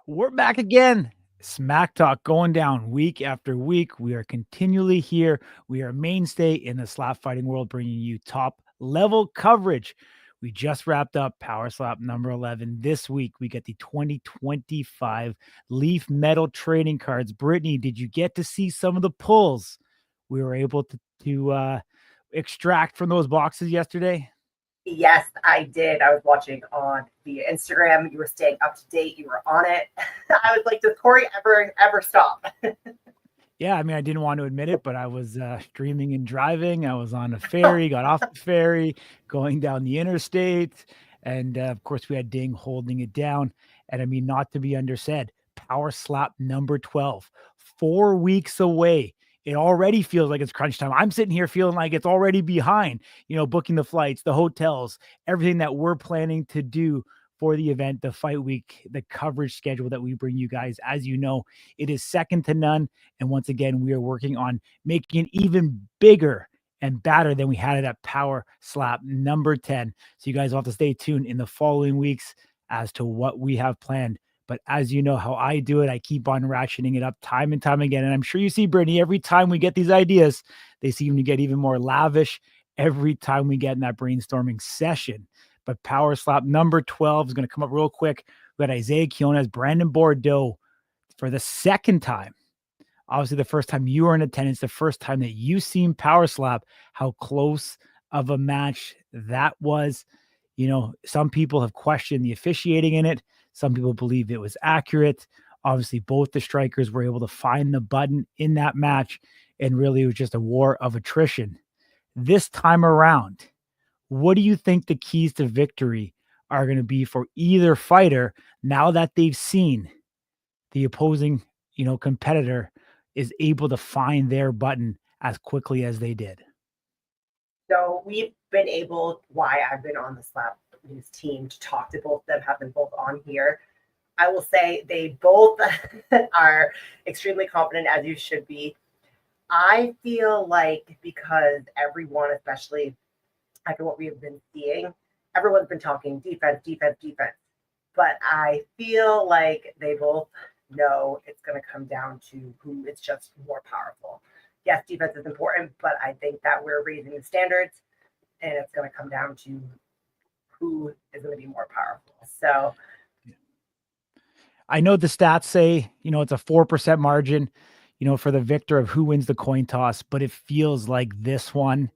We're back again. Smack Talk going down week after week. We are continually here. We are a mainstay in the slap fighting world, bringing you top level coverage. We just wrapped up Power Slap number 11. This week, we get the 2025 Leaf Metal trading cards. Brittany, did you get to see some of the pulls we were able to extract from those boxes yesterday? Yes, I did. I was watching on the Instagram. You were staying up to date. You were on it. I was like, does Corey ever stop? Yeah, I mean, I didn't want to admit it, but I was streaming and driving. I was on a ferry, got off the ferry, going down the interstate. And of course, we had Ding holding it down. And I mean, not to be undersaid, Power Slap number 12, 4 weeks away. It already feels like it's crunch time. I'm sitting here feeling like it's already behind, booking the flights, the hotels, everything that we're planning to do for the event, the fight week, the coverage schedule that we bring you guys. As you know, it is second to none. And once again, we are working on making it even bigger and badder than we had it at Power Slap number 10. So you guys will have to stay tuned in the following weeks as to what we have planned. But as you know how I do it, I keep on ratcheting it up time and time again. And I'm sure you see, Brittany, every time we get these ideas, they seem to get even more lavish every time we get in that brainstorming session. But Power Slap number 12 is going to come up real quick. We got Isaih Quinones, Branden Bordeaux for the second time. Obviously, the first time you were in attendance, the first time that you seen Power Slap, how close of a match that was. Some people have questioned the officiating in it. Some people believe it was accurate. Obviously, both the strikers were able to find the button in that match, and really it was just a war of attrition. This time around, what do you think the keys to victory are going to be for either fighter now that they've seen the opposing, competitor is able to find their button as quickly as they did? So we've been able, why I've been on the Slap News team, to talk to both of them, have them both on here. I will say they both are extremely confident, as you should be. I feel like because everyone, especially after what we have been seeing, everyone's been talking defense, defense, defense. But I feel like they both know it's going to come down to who is just more powerful. Yes, defense is important, but I think that we're raising the standards, and it's going to come down to who is going to be more powerful. So I know the stats say, it's a 4% margin, for the victor of who wins the coin toss, but it feels like this one,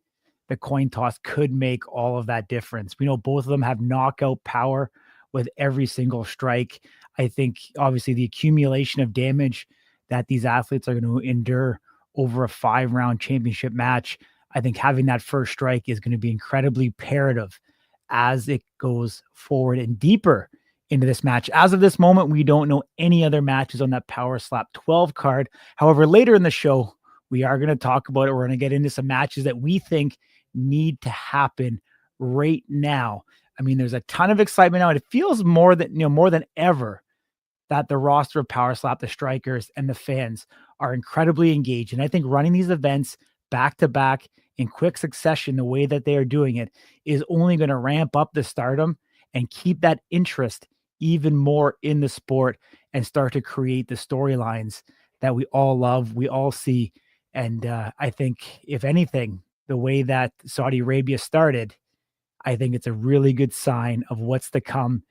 the coin toss could make all of that difference. We know both of them have knockout power with every single strike. I think obviously the accumulation of damage that these athletes are going to endure over a 5-round championship match, I think having that first strike is going to be incredibly imperative as it goes forward and deeper into this match. As of this moment, we don't know any other matches on that Power Slap 12 card. However, later in the show, we are going to talk about it. We're going to get into some matches that we think need to happen right now. I mean, there's a ton of excitement now. It feels more than ever that the roster of Power Slap, the strikers, and the fans are incredibly engaged. And I think running these events back to back in quick succession, the way that they are doing it, is only going to ramp up the stardom and keep that interest even more in the sport and start to create the storylines that we all love, we all see. And I think, if anything, the way that Saudi Arabia started, I think it's a really good sign of what's to come,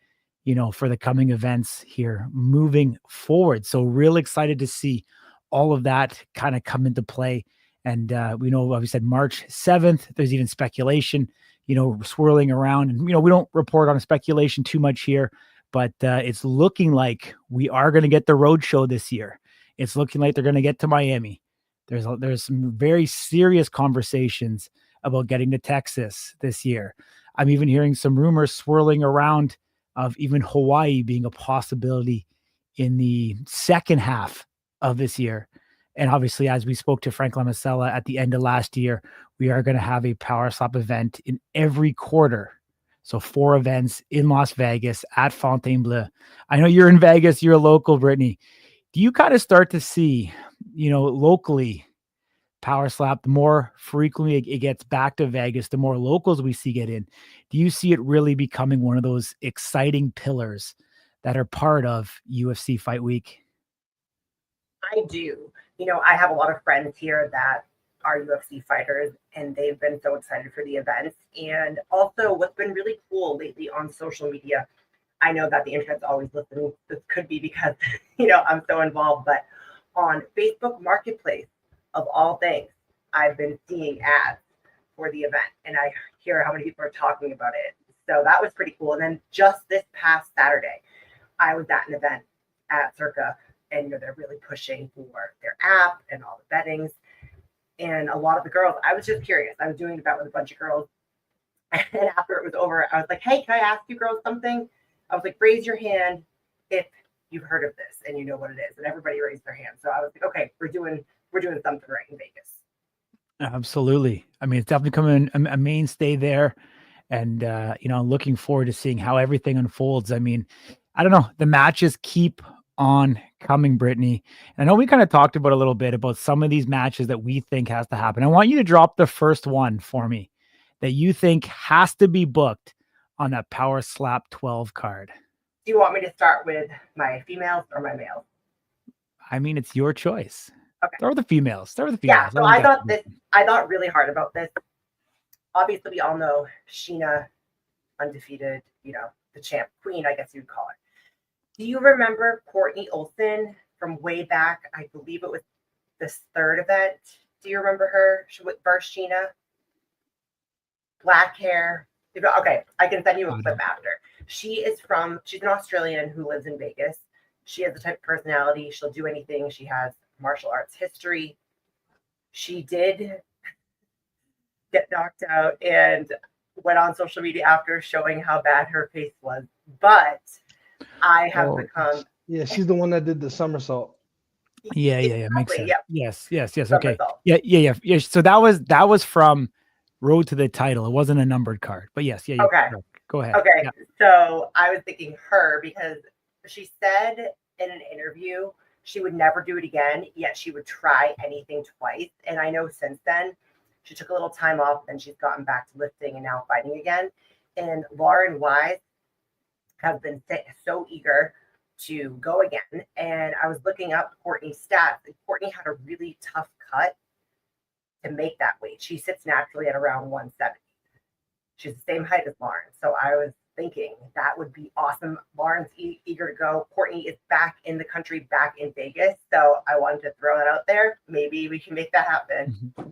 for the coming events here moving forward. So real excited to see all of that kind of come into play. And we know, like we said, March 7th, there's even speculation, swirling around. And, we don't report on speculation too much here, but it's looking like we are going to get the road show this year. It's looking like they're going to get to Miami. There's some very serious conversations about getting to Texas this year. I'm even hearing some rumors swirling around of even Hawaii being a possibility in the second half of this year. And obviously, as we spoke to Frank Lamasella at the end of last year, we are going to have a Power Slap event in every quarter. So 4 events in Las Vegas at Fontainebleau. I know you're in Vegas. You're a local, Brittany. Do you kind of start to see, locally, Power Slap, the more frequently it gets back to Vegas, the more locals we see get in? Do you see it really becoming one of those exciting pillars that are part of UFC Fight Week? I do. I have a lot of friends here that are UFC fighters, and they've been so excited for the events. And also, what's been really cool lately on social media, I know that the internet's always listening. This could be because, I'm so involved, but on Facebook Marketplace, of all things, I've been seeing ads for the event, and I hear how many people are talking about it. So that was pretty cool. And then just this past Saturday, I was at an event at Circa, and they're really pushing for their app and all the bettings. And a lot of the girls, I was just curious. I was doing the bet with a bunch of girls, and after it was over, I was like, "Hey, can I ask you girls something?" I was like, "Raise your hand if you've heard of this and you know what it is." And everybody raised their hand. So I was like, "Okay, we're doing something right in Vegas." Absolutely. I mean, it's definitely becoming a mainstay there. And, I'm looking forward to seeing how everything unfolds. I mean, I don't know. The matches keep on coming, Brittany. And I know we kind of talked about a little bit about some of these matches that we think has to happen. I want you to drop the first one for me that you think has to be booked on that Power Slap 12 card. Do you want me to start with my females or my males? I mean, it's your choice. Okay. Start with the females. Yeah. So I thought really hard about this. Obviously, we all know Sheena, undefeated, the champ queen, I guess you'd call it. Do you remember Courtney Olsen from way back? I believe it was this third event. Do you remember her? She with versus Sheena. Black hair. Okay, I can send you a clip after. She's an Australian who lives in Vegas. She has the type of personality. She'll do anything. She has martial arts history. She did get knocked out and went on social media after showing how bad her face was. But I have become. Yeah, she's the one that did the somersault. Yeah. Makes sense. Yep. Yes. Okay. Yeah. So that was from Road to the Title. It wasn't a numbered card, but yes. Yeah. Okay. Go ahead. Okay. Yeah. So I was thinking her because she said in an interview she would never do it again, yet she would try anything twice. And I know since then she took a little time off and she's gotten back to lifting and now fighting again. And Lauren Wise has been so eager to go again. And I was looking up Courtney's stats, and Courtney had a really tough cut to make that weight. She sits naturally at around 170. She's the same height as Lauren. So I was thinking that would be awesome. Lauren's eager to go. Courtney is back in the country, back in Vegas. So I wanted to throw that out there. Maybe we can make that happen. Mm-hmm.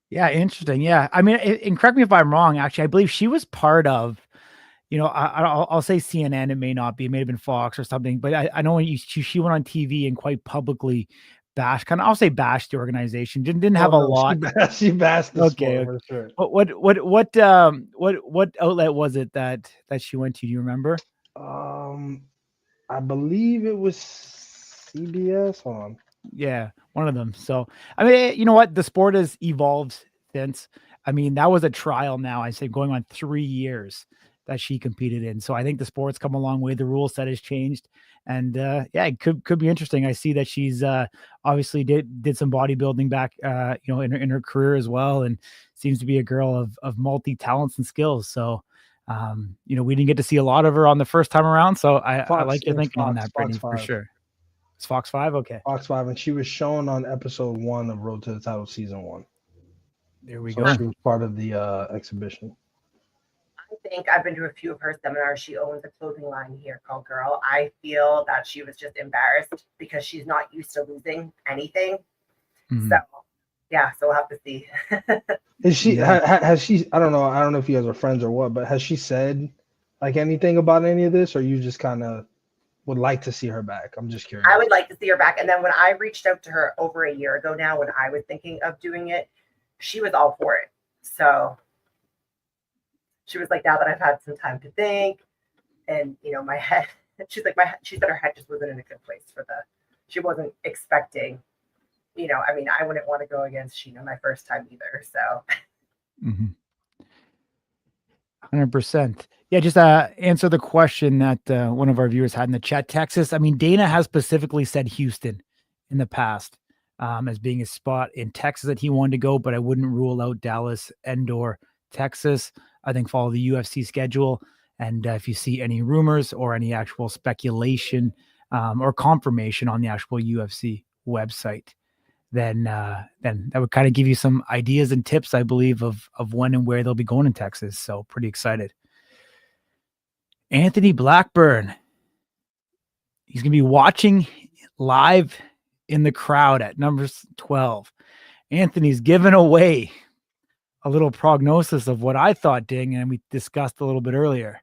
Yeah, interesting. Yeah. I mean, and correct me if I'm wrong, actually, I believe she was part of, I'll say CNN, it may not be, it may have been Fox or something, but I know when she went on TV and quite publicly bashed the organization. Didn't have a lot. She bashed the okay. sport, for sure. What outlet was it that she went to? Do you remember? I believe it was CBS. Hold on. Yeah, one of them. So, I mean, you know what? The sport has evolved since. I mean, that was a trial now, I say, going on 3 years that she competed in. So I think the sport's come a long way. The rule set has changed. And yeah, it could be interesting. I see that she's obviously did some bodybuilding back, in her career as well, and seems to be a girl of multi talents and skills. So, we didn't get to see a lot of her on the first time around. So I like your thinking on that, Brittany, for sure. It's Fox 5, okay. Fox 5, and she was shown on episode 1 of Road to the Title season 1. There we go. She was part of the exhibition. I think I've been to a few of her seminars. She owns a clothing line here called Girl. I feel that she was just embarrassed because she's not used to losing anything. Mm-hmm. So yeah, so we'll have to see. Is she has she? I don't know if you guys are friends or what, but has she said like anything about any of this, or you just kind of would like to see her back? I'm just curious. I would like to see her back. And then when I reached out to her over a year ago now, when I was thinking of doing it, she was all for it. So she was like, now that I've had some time to think, and my head, she said her head just wasn't in a good place she wasn't expecting, I mean, I wouldn't want to go against Sheena my first time either. So 100%. Yeah, just answer the question that one of our viewers had in the chat. Texas. I mean, Dana has specifically said Houston in the past as being a spot in Texas that he wanted to go, but I wouldn't rule out Dallas and/or Texas. I think follow the UFC schedule And if you see any rumors or any actual speculation or confirmation on the actual UFC website, then that would kind of give you some ideas and tips, I believe, of when and where they'll be going in Texas. So pretty excited. Anthony Blackburn, he's going to be watching live in the crowd at number 12. Anthony's given away a little prognosis of what I thought, Ding, and we discussed a little bit earlier,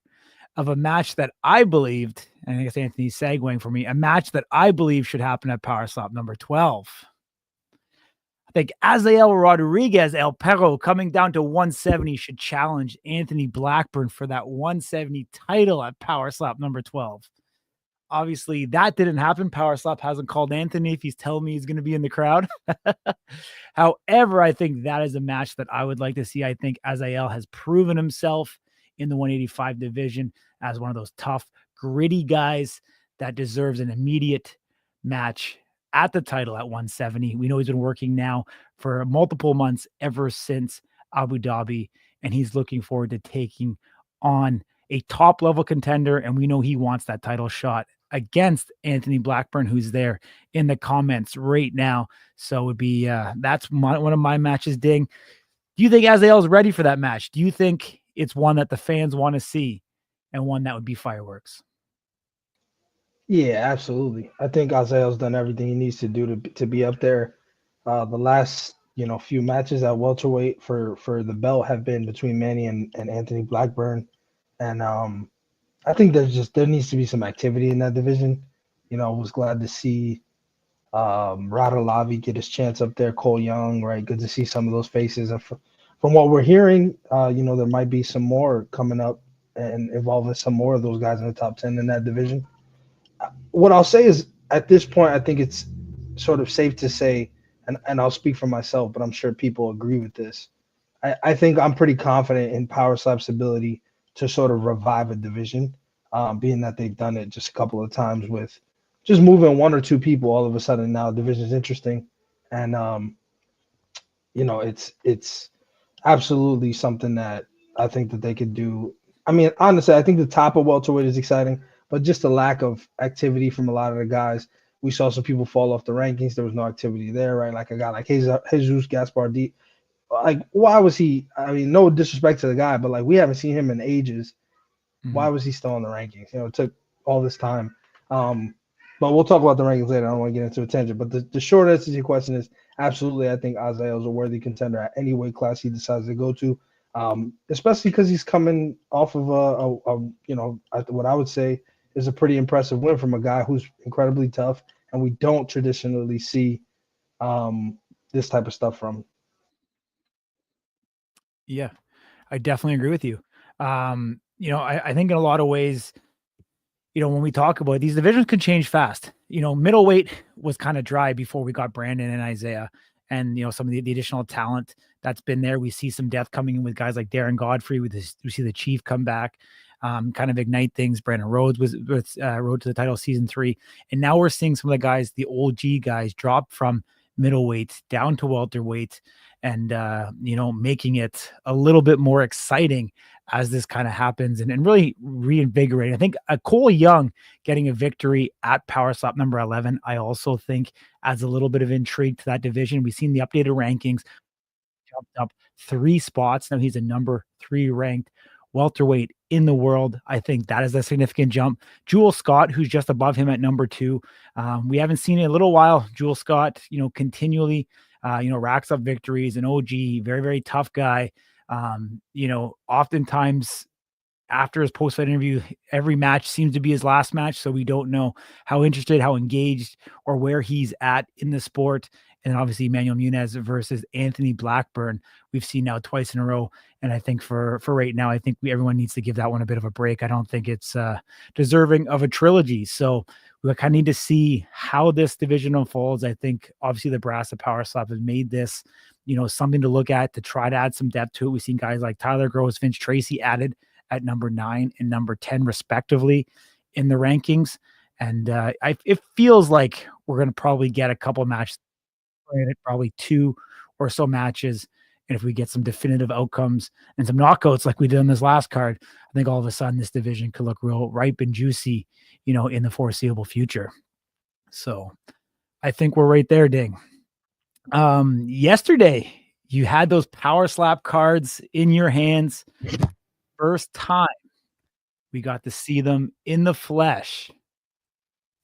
of a match that I believed, and I guess Anthony's segueing for me, a match that I believe should happen at Power Slap number 12. I think Azael Rodriguez El Perro coming down to 170 should challenge Anthony Blackburn for that 170 title at Power Slap number 12. Obviously, that didn't happen. Power Slap hasn't called Anthony if he's telling me he's going to be in the crowd. However, I think that is a match that I would like to see. I think Azael has proven himself in the 185 division as one of those tough, gritty guys that deserves an immediate match at the title at 170. We know he's been working now for multiple months ever since Abu Dhabi, and he's looking forward to taking on a top level contender. And we know he wants that title shot against Anthony Blackburn, who's there in the comments right now. So it would be that's one of my matches, Ding. Do you think Azael's ready for that match? Do you think it's one that the fans want to see and one that would be fireworks? Yeah, absolutely. I think Isaiah's done everything he needs to do to be up there. The last few matches at welterweight for the belt have been between Manny and Anthony Blackburn, and I think there needs to be some activity in that division. I was glad to see Radulavi get his chance up there. Cole Young, right? Good to see some of those faces. And from what we're hearing, there might be some more coming up and involving some more of those guys in the top 10 in that division. What I'll say is, at this point, I think it's sort of safe to say, and I'll speak for myself, but I'm sure people agree with this. I think I'm pretty confident in Power Slap's ability to sort of revive a division, being that they've done it just a couple of times with just moving one or two people. All of a sudden now division is interesting, and it's absolutely something that I think that they could do. I mean, honestly, I think the top of welterweight is exciting, but just the lack of activity from a lot of the guys. We saw some people fall off the rankings. There was no activity there, right? Like a guy like Jesus Gaspardi. Like, why was he? I mean, no disrespect to the guy, but like, we haven't seen him in ages. Mm-hmm. Why was he still in the rankings? It took all this time. But we'll talk about the rankings later. I don't want to get into a tangent. But the short answer to your question is absolutely. I think Azael is a worthy contender at any weight class he decides to go to, especially because he's coming off of what I would say is a pretty impressive win from a guy who's incredibly tough, and we don't traditionally see this type of stuff from. Yeah, I definitely agree with you. I think in a lot of ways, when we talk about it, these divisions can change fast. Middleweight was kind of dry before we got Branden and Isaiah and, some of the additional talent that's been there. We see some depth coming in with guys like Darren Godfrey. We see the Chief come back, kind of ignite things. Brandon Rhodes was with Road to the Title season 3. And now we're seeing some of the guys, the OG guys, drop from middleweight down to welterweight and, making it a little bit more exciting as this kind of happens and really reinvigorating. I think Cole Young getting a victory at Power Slap number 11, I also think adds a little bit of intrigue to that division. We've seen the updated rankings, jumped up 3 spots. Now he's a number 3 ranked welterweight in the world. I think that is a significant jump. Jewel Scott, who's just above him at number 2. We haven't seen it in a little while. Jewel Scott, continually, racks up victories, an OG, very, very tough guy. Oftentimes after his post-fight interview, every match seems to be his last match. So we don't know how interested, how engaged, or where he's at in the sport. And obviously Emmanuel Muniz versus Anthony Blackburn, we've seen now twice in a row. And I think for right now, I think everyone needs to give that one a bit of a break. I don't think it's deserving of a trilogy. So we kind of need to see how this division unfolds. I think obviously the brass of Power Slap has made this, something to look at to try to add some depth to it. We've seen guys like Tyler Gross, Vince Tracy added at number 9 and number 10 respectively in the rankings. And it feels like we're going to probably get a couple matches, probably 2 or so matches And if we get some definitive outcomes and some knockouts like we did on this last card, I think all of a sudden this division could look real ripe and juicy, in the foreseeable future. So I think we're right there, Ding. Yesterday you had those power slap cards in your hands. First time we got to see them in the flesh.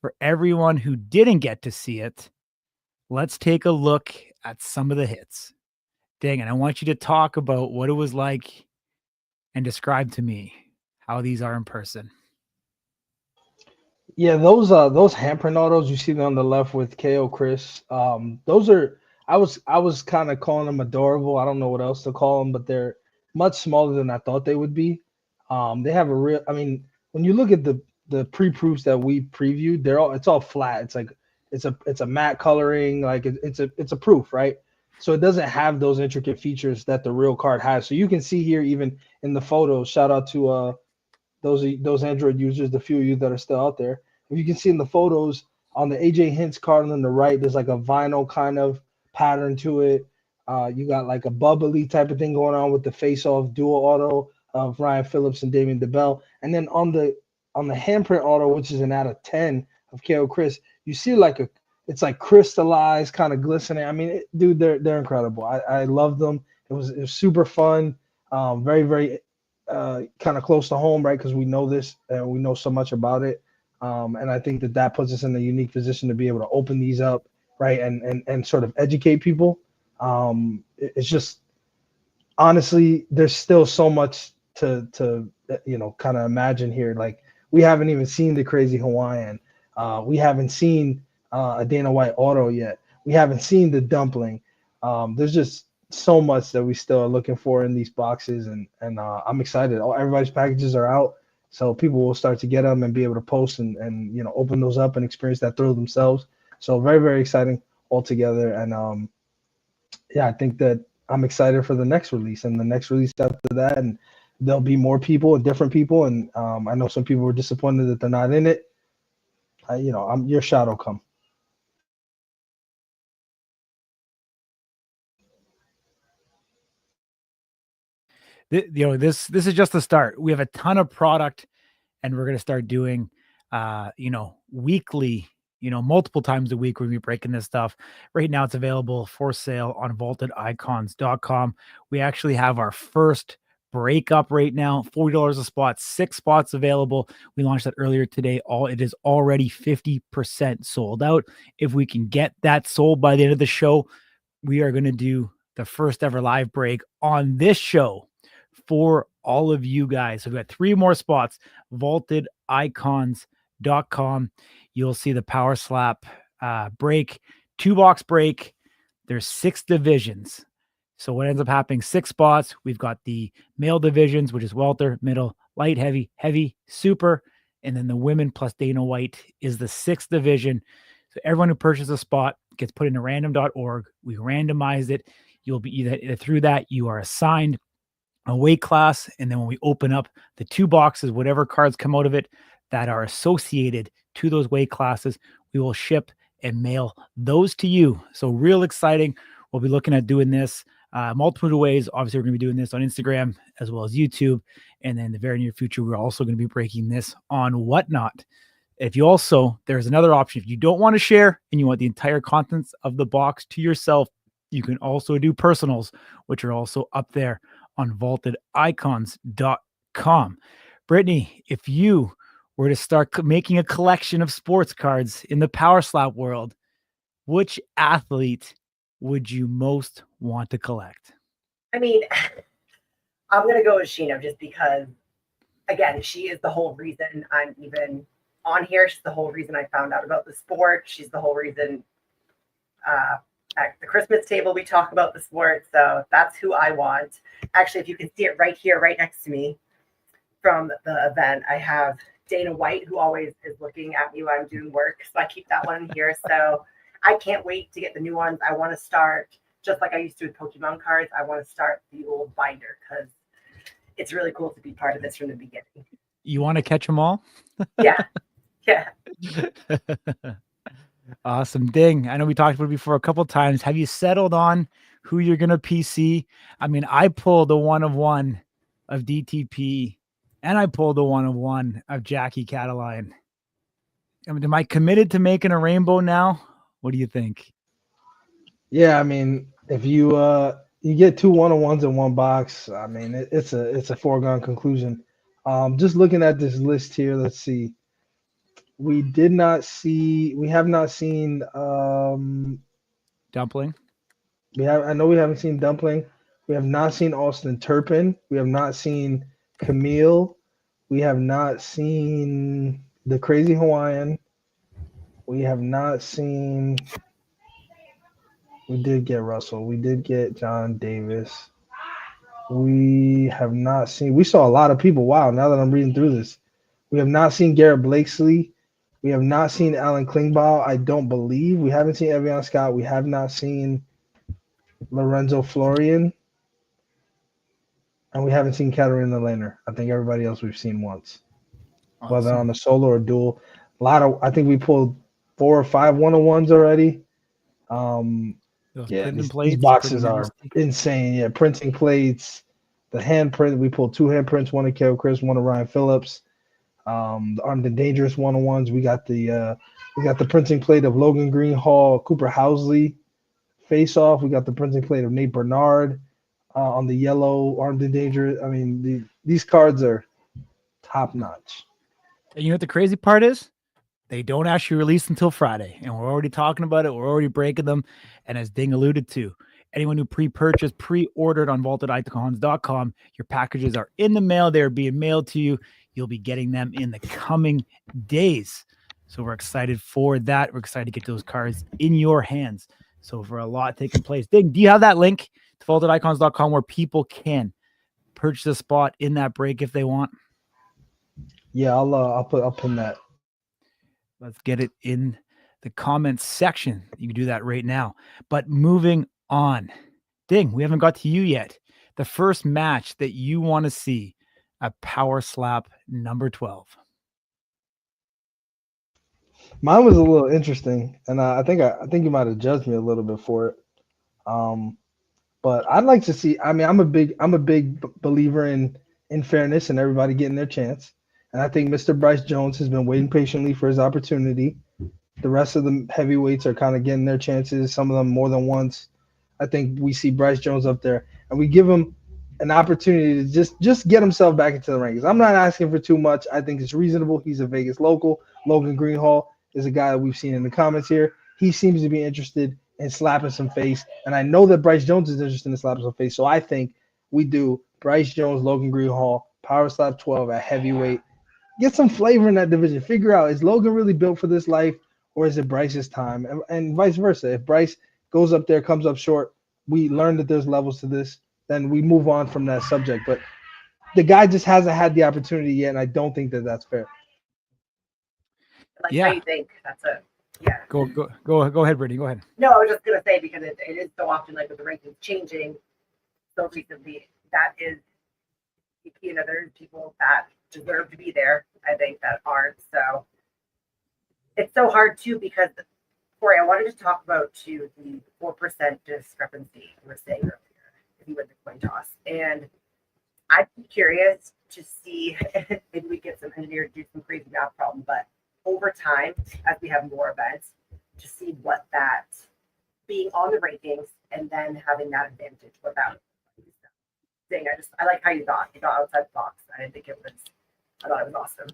For everyone who didn't get to see it, let's take a look at some of the hits. Dang, and I want you to talk about what it was like and describe to me how these are in person. Yeah, those handprint autos you see on the left with KO Chris. Those are I was kind of calling them adorable. I don't know what else to call them, but they're much smaller than I thought they would be. They have a real. I mean, when you look at the pre-proofs that we previewed, it's all flat. It's like it's a matte coloring, like it's a proof, right? So it doesn't have those intricate features that the real card has. So you can see here even in the photos. Shout out to those Android users, the few of you that are still out there. If you can see in the photos on the AJ Hints card on the right, there's like a vinyl kind of pattern to it. You got like a bubbly type of thing going on with the face-off dual auto of Ryan Phillips and Damian DeBell. And then on the handprint auto, which is an out of 10 of KO Chris, you see like it's like crystallized, kind of glistening. I mean, dude, they're incredible. I love them. It was super fun. Very, very kind of close to home, right? Because we know this and we know so much about it. And I think that puts us in a unique position to be able to open these up, right? And sort of educate people. It's just, honestly, there's still so much to kind of imagine here. Like, we haven't even seen the crazy Hawaiian. We haven't seen a Dana White auto yet. We haven't seen the dumpling. There's just so much that we still are looking for in these boxes, and I'm excited. Everybody's packages are out, so people will start to get them and be able to post and open those up and experience that thrill themselves. So very, very exciting altogether, and I think that I'm excited for the next release and the next release after that, and there'll be more people and different people, and I know some people were disappointed that they're not in it. Your shot will come. This is just the start. We have a ton of product, and we're going to start doing, weekly, multiple times a week. We're going to be breaking this stuff. Right now, it's available for sale on vaultedicons.com. We actually have our first breakup right now, $40 a spot, 6 spots available. We launched that earlier today. It is already 50% sold out. If we can get that sold by the end of the show, we are going to do the first ever live break on this show for all of you guys. So we've got 3 more spots, vaultedicons.com. You'll see the power slap break, 2-box break. There's 6 divisions. So what ends up happening, 6 spots. We've got the male divisions, which is welter, middle, light, heavy, heavy, super. And then the women plus Dana White is the 6th division. So everyone who purchases a spot gets put into random.org. We randomize it. You'll be either through that, you are assigned a weight class. And then when we open up the 2 boxes, whatever cards come out of it that are associated to those weight classes, we will ship and mail those to you. So real exciting. We'll be looking at doing this multiple ways. Obviously, we're going to be doing this on Instagram as well as YouTube. And then in the very near future, we're also going to be breaking this on Whatnot. There's another option. If you don't want to share and you want the entire contents of the box to yourself, you can also do personals, which are also up there on vaultedicons.com. Brittany, if you were to start making a collection of sports cards in the power slap world, which athlete would you most want to collect? I mean, I'm going to go with Sheena just because, again, she is the whole reason I'm even on here. She's the whole reason I found out about the sport. She's the whole reason at the Christmas table we talk about the sport. So that's who I want. Actually, if you can see it right here, right next to me from the event, I have Dana White, who always is looking at me while I'm doing work. So I keep that one here. So I can't wait to get the new ones. I want to start, just like I used to with Pokemon cards, I want to start the old binder because it's really cool to be part of this from the beginning. You want to catch them all? Yeah. Yeah. Awesome. Ding. I know we talked about it before a couple of times. Have you settled on who you're going to PC. I mean, I pulled the 1 of 1 of DTP and I pulled the 1 of 1 of Jackie Cataline. I mean, am I committed to making a rainbow now? What do you think? Yeah, I mean, if you get 2 1-on-1s in one box, I mean, it's a foregone conclusion. Just looking at this list here, let's see. We have not seen Dumpling? I know we haven't seen Dumpling. We have not seen Austin Turpin. We have not seen Camille. We have not seen the Crazy Hawaiian. We have not seen. We did get Russell. We did get John Davis. We have not seen. We saw a lot of people. Wow. Now that I'm reading through this, we have not seen Garrett Blakesley. We have not seen Alan Klingbeil. I don't believe. We haven't seen Evian Scott. We have not seen Lorenzo Florian. And we haven't seen Katarina Lehner. I think everybody else we've seen once, whether on a solo or dual. I think we pulled 4 or 5 1-on-1s already. Yeah, these boxes are insane. Yeah, printing plates, the handprint. We pulled 2 handprints, one of Carol Chris, one of Ryan Phillips. The Armed and Dangerous 1-on-1s. We got the printing plate of Logan Greenhall, Cooper Housley face off. We got the printing plate of Nate Bernard on the yellow Armed and Dangerous. I mean, these cards are top notch. And you know what the crazy part is? They don't actually release until Friday, and we're already talking about it. We're already breaking them. And as Ding alluded to, anyone who pre-ordered on vaultedicons.com, your packages are in the mail. They're being mailed to you. You'll be getting them in the coming days. So we're excited for that. We're excited to get those cards in your hands. So for a lot taking place. Ding, do you have that link to vaultedicons.com where people can purchase a spot in that break if they want? Yeah, I'll pin that. Let's get it in the comments section. You can do that right now. But moving on. Ding, we haven't got to you yet. The first match that you want to see at Power Slap number 12. Mine was a little interesting, and I think you might have judged me a little bit for it. But I'd like to see. I mean, I'm a big believer in fairness and everybody getting their chance. And I think Mr. Bryce Jones has been waiting patiently for his opportunity. The rest of the heavyweights are kind of getting their chances, some of them more than once. I think we see Bryce Jones up there, and we give him an opportunity to just get himself back into the rankings. I'm not asking for too much. I think it's reasonable. He's a Vegas local. Logan Greenhall is a guy that we've seen in the comments here. He seems to be interested in slapping some face, and I know that Bryce Jones is interested in slapping some face, so I think we do Bryce Jones, Logan Greenhall, Power Slap 12 at heavyweight. Get some flavor in that division. Figure out, is Logan really built for this life, or is it Bryce's time? And vice versa. If Bryce goes up there, comes up short, we learn that there's levels to this, then we move on from that subject. But the guy just hasn't had the opportunity yet, and I don't think that that's fair. Like, how you think? That's a yeah. Go ahead, Brittany. Go ahead. No, I was just gonna say, because it is so often, like, with the rankings changing so recently, that is, you know, there's people that deserve to be there, I think, that aren't. So it's so hard too, because Corey, I wanted to talk about too the 4% discrepancy you were saying earlier if you win the coin toss. And I'd be curious to see if we get some engineers do some crazy math problem, but over time, as we have more events, to see what that being on the rankings and then having that advantage, what that thing. I like how you thought outside the box. I thought it was awesome.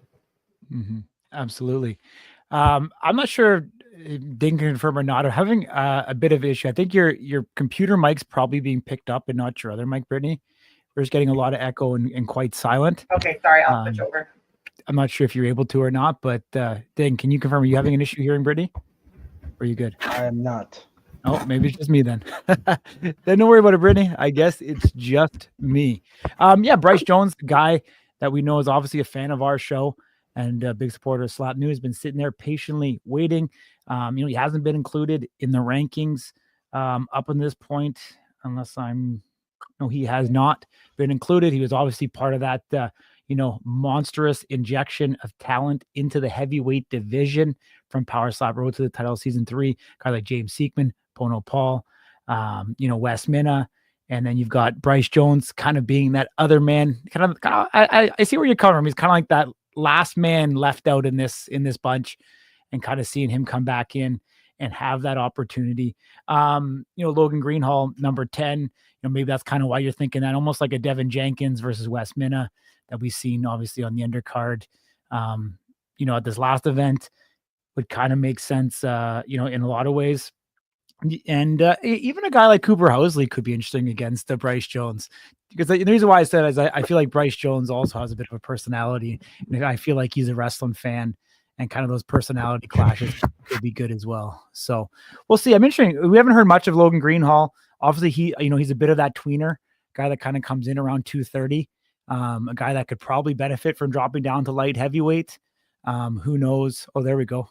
Mm-hmm. Absolutely. I'm not sure if Ding can confirm or not. I'm having a bit of issue. I think your computer mic's probably being picked up and not your other mic, Brittany. We're just getting a lot of echo and quite silent. Okay, sorry, I'll switch over. I'm not sure if you're able to or not, but Ding, can you confirm, are you having an issue hearing Brittany? Or are you good? I am not. Oh, maybe it's just me then. Then don't worry about it, Brittany. I guess it's just me. Yeah, Bryce Jones, the guy that we know is obviously a fan of our show and a big supporter of Slap News, been sitting there patiently waiting. He hasn't been included in the rankings up on this point, unless he has not been included. He was obviously part of that, monstrous injection of talent into the heavyweight division from Power Slap Road to the Title Season 3. Guys like James Seekman, Pono Paul, Wes Minna, and then you've got Bryce Jones kind of being that other man. I see where you're coming from. He's kind of like that last man left out in this bunch, and kind of seeing him come back in and have that opportunity. Logan Greenhall, number 10. Maybe that's kind of why you're thinking that, almost like a Devin Jenkins versus Wes Minna that we've seen obviously on the undercard. At this last event would kind of make sense, in a lot of ways. And even a guy like Cooper Housley could be interesting against Bryce Jones, because the reason why I said is I feel like Bryce Jones also has a bit of a personality, and I feel like he's a wrestling fan, and kind of those personality clashes could be good as well. So we'll see. I'm interested. We haven't heard much of Logan Greenhall. Obviously, he's a bit of that tweener guy that kind of comes in around 230. A guy that could probably benefit from dropping down to light heavyweight. Who knows? Oh, there we go.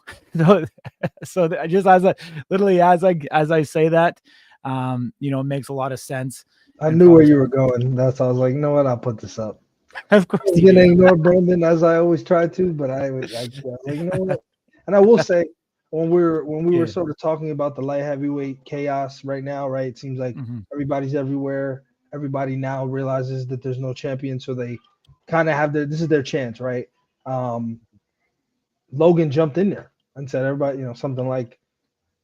so just as I say that, it makes a lot of sense. I knew where you were going. I was like, you know what? I'll put this up. Of course, I'm gonna ignore Branden as I always try to, but I was like, you know what? And I will say, when we were sort of talking about the light heavyweight chaos right now, right? It seems like everybody's everywhere. Everybody now realizes that there's no champion, so they kind of have this is their chance, right? Logan jumped in there and said, everybody, something like,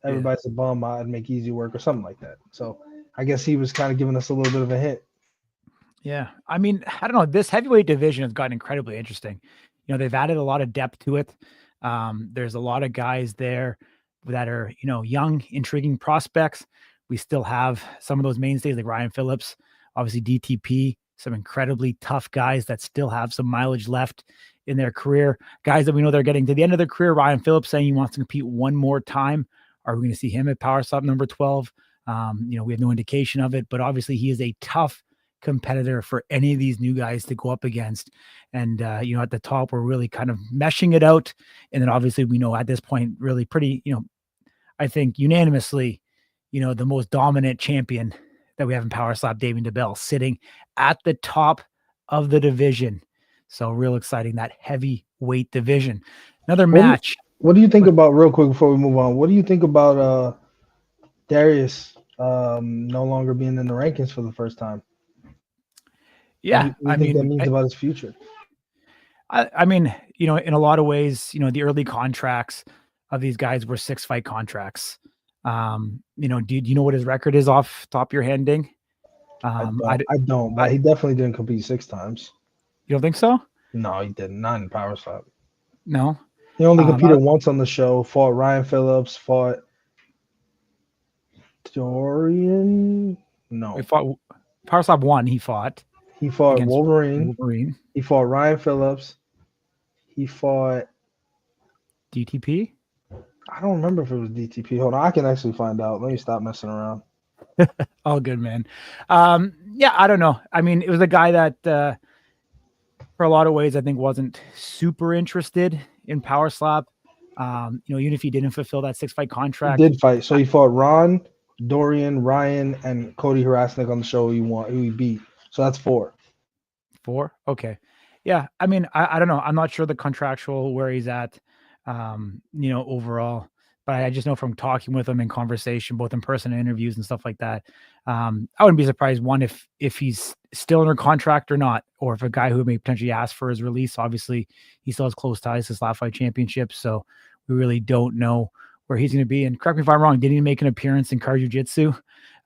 everybody's a bum, I'd make easy work or something like that. So I guess he was kind of giving us a little bit of a hint. Yeah. I mean, I don't know. This heavyweight division has gotten incredibly interesting. They've added a lot of depth to it. There's a lot of guys there that are, young, intriguing prospects. We still have some of those mainstays like Ryan Phillips, obviously DTP, some incredibly tough guys that still have some mileage left in their career. Guys that we know they're getting to the end of their career. Ryan Phillips saying he wants to compete one more time. Are we going to see him at Power Stop number 12? We have no indication of it, but obviously he is a tough competitor for any of these new guys to go up against. And, at the top, we're really kind of meshing it out. And then obviously we know at this point, really pretty, I think unanimously, the most dominant champion that we have in Power Slap, Damien DeBell, sitting at the top of the division. So real exciting, that heavyweight division. Another match. What do you think about, real quick before we move on, what do you think about Darius no longer being in the rankings for the first time? Yeah. What do you think that means about his future? I mean, in a lot of ways, the early contracts of these guys were 6-fight contracts. Do you know what his record is off top of your head, Ding? I don't, but he definitely didn't compete 6 times. You don't think so? No, he didn't. Not in Power Slap. No. He only competed once on the show, fought Ryan Phillips, fought Dorian. No. He fought Power Slap 1, he fought. He fought Wolverine. He fought Ryan Phillips. He fought DTP. I don't remember if it was DTP. Hold on, I can actually find out. Let me stop messing around. All good, man. Yeah, I don't know. I mean, it was a guy that for a lot of ways I think wasn't super interested in Power Slap. Even if he didn't fulfill that 6-fight contract. He did fight. So he fought Ron, Dorian, Ryan, and Cody Harasnik on the show who he beat. So that's 4. 4? Okay. Yeah. I mean, I don't know. I'm not sure the contractual where he's at, overall, but I just know from talking with him in conversation, both in person and interviews and stuff like that. I wouldn't be surprised, one, if he's still under contract or not, or if a guy who may potentially ask for his release. Obviously he still has close ties to Slap Fight Championship. So we really don't know where he's going to be. And correct me if I'm wrong, didn't he make an appearance in Car Jiu-Jitsu,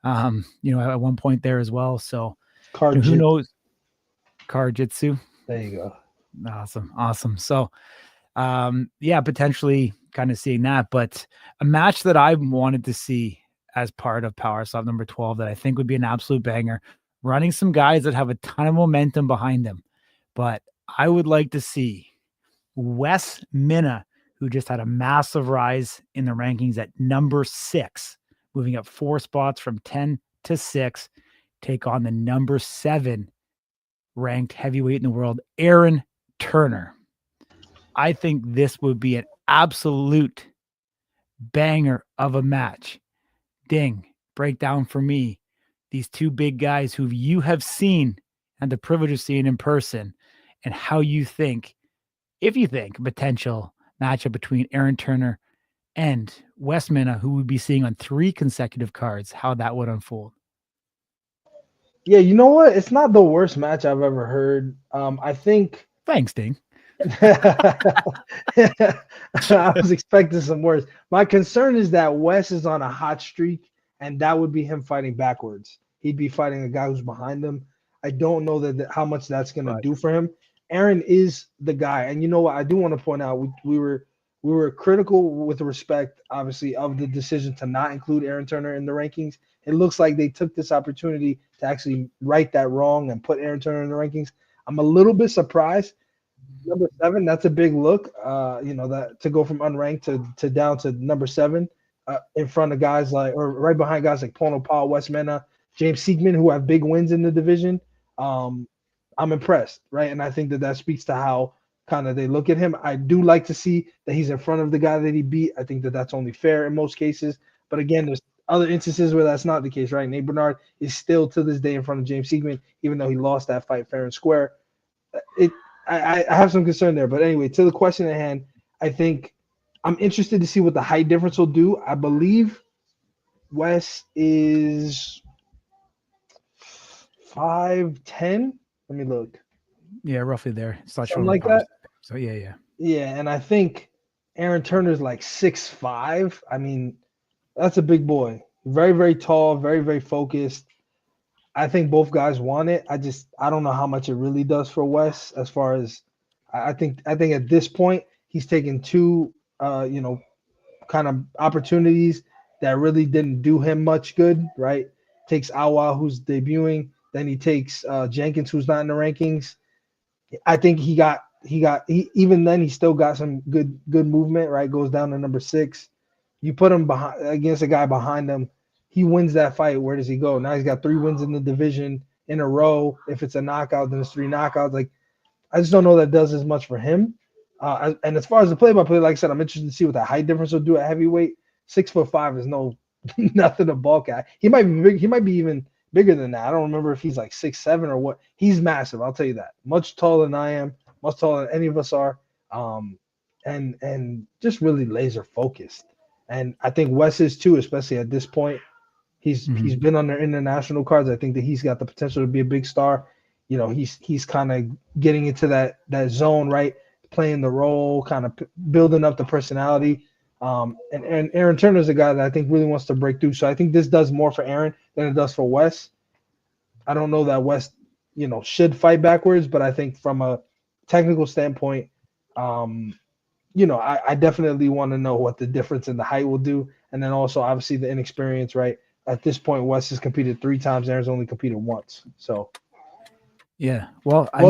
at one point there as well. So who knows? Car Jitsu. There you go. Awesome. So, potentially kind of seeing that, but a match that I wanted to see as part of Power Slap number 12 that I think would be an absolute banger, running some guys that have a ton of momentum behind them. But I would like to see Wes Minna, who just had a massive rise in the rankings at number 6, moving up 4 spots from 10 to 6, take on the number 7 ranked heavyweight in the world, Aaron Turner. I think this would be an absolute banger of a match. Ding, break down for me these 2 big guys who you have seen and the privilege of seeing in person, and how you think, if you think, a potential matchup between Aaron Turner and Wes Minna, who we'd be seeing on 3 consecutive cards, how that would unfold. Yeah, you know what? It's not the worst match I've ever heard. I think Thanks, Ding. I was expecting some worse. My concern is that Wes is on a hot streak, and that would be him fighting backwards. He'd be fighting a guy who's behind him. I don't know how much that's going to do for him. Aaron is the guy, and you know what? I do want to point out we were critical with respect, obviously, of the decision to not include Aaron Turner in the rankings. It looks like they took this opportunity to actually right that wrong and put Aaron Turner in the rankings. I'm a little bit surprised. Number 7, that's a big look. That to go from unranked to down to number 7, in front of guys or right behind guys like Pono Paul, Wes Mena, James Siegman, who have big wins in the division. I'm impressed, right? And I think that speaks to how kind of they look at him. I do like to see that he's in front of the guy that he beat. I think that that's only fair in most cases. But again, there's other instances where that's not the case, right? Nate Bernard is still to this day in front of James Siegman, even though he lost that fight fair and square. I have some concern there. But anyway, to the question at hand, I think I'm interested to see what the height difference will do. I believe Wes is 5'10". Let me look. Yeah, roughly there. It's not Something like that. So yeah. Yeah, and I think Aaron Turner's like 6'5". I mean, that's a big boy. Very, very tall, very, very focused. I think both guys want it. I don't know how much it really does for Wes as far as I think at this point he's taken 2 kind of opportunities that really didn't do him much good, right? Takes Awa, who's debuting, then he takes Jenkins, who's not in the rankings. I think he even then he still got some good movement, right? Goes down to number 6. You put him behind against a guy behind him, he wins that fight. Where does he go? Now he's got 3 wins in the division in a row. If it's a knockout, then it's 3 knockouts. Like, I just don't know that does as much for him. And as far as the play-by-play, like I said, I'm interested to see what that height difference will do at heavyweight. 6'5" is nothing to balk at. He might be big. He might be even bigger than that. I don't remember if he's like 6'7" or what. He's massive. I'll tell you that. Much taller than I am. Much taller than any of us are. And just really laser focused. And I think Wes is too, especially at this point. He's been on their international cards. I think that he's got the potential to be a big star. You know, he's kind of getting into that zone, right? Playing the role, kind of building up the personality. And Aaron Turner is a guy that I think really wants to break through. So I think this does more for Aaron than it does for Wes. I don't know that Wes, should fight backwards, but I think from a technical standpoint, I definitely want to know what the difference in the height will do. And then also, obviously, the inexperience, right? At this point, Wes has competed 3 times. Aaron's only competed once. So, yeah. Well, I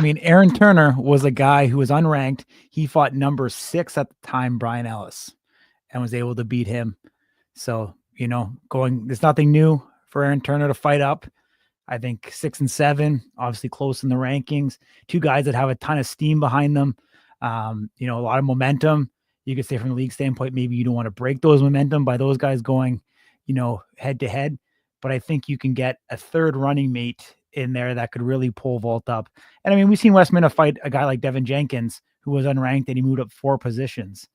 mean, Aaron Turner was a guy who was unranked. He fought number 6 at the time, Brian Ellis, and was able to beat him. So, there's nothing new for Aaron Turner to fight up. I think 6 and 7, obviously close in the rankings. 2 guys that have a ton of steam behind them. A lot of momentum. You could say from the league standpoint, maybe you don't want to break those momentum by those guys going, head to head. But I think you can get a third running mate in there that could really pull Vault up. And I mean, we've seen Wes Minna fight a guy like Devin Jenkins, who was unranked, and he moved up 4 positions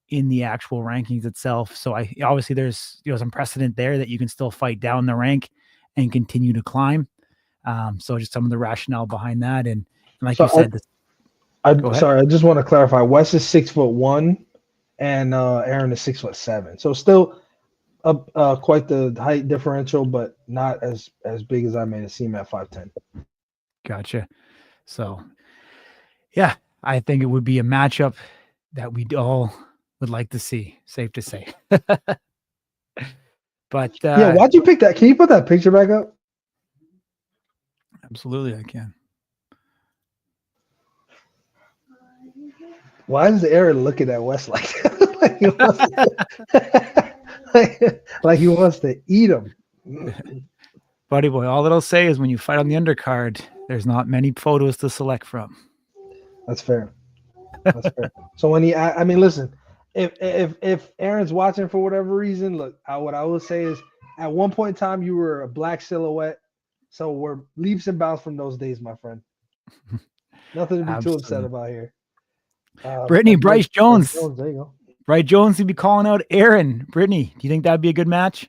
in the actual rankings itself. So obviously there's some precedent there that you can still fight down the rank and continue to climb. So just some of the rationale behind that. And like you said, I just want to clarify. Wes is 6'1", and Aaron is 6'7". So still quite the height differential, but not as big as I made it seem at 5'10". Gotcha. So, yeah, I think it would be a matchup that we all would like to see. Safe to say. But yeah, why'd you pick that? Can you put that picture back up? Absolutely, I can. Why is Aaron looking at Wes like like he wants to eat him? Buddy boy, all it'll say is when you fight on the undercard, there's not many photos to select from. That's fair. That's fair. So when listen, if Aaron's watching for whatever reason, look, what I will say is at one point in time you were a black silhouette. So we're leaps and bounds from those days, my friend. Nothing to be too upset about here. Brittany Bryce Jones. There you go. Right, Jones would be calling out Aaron. Brittany, do you think that'd be a good match?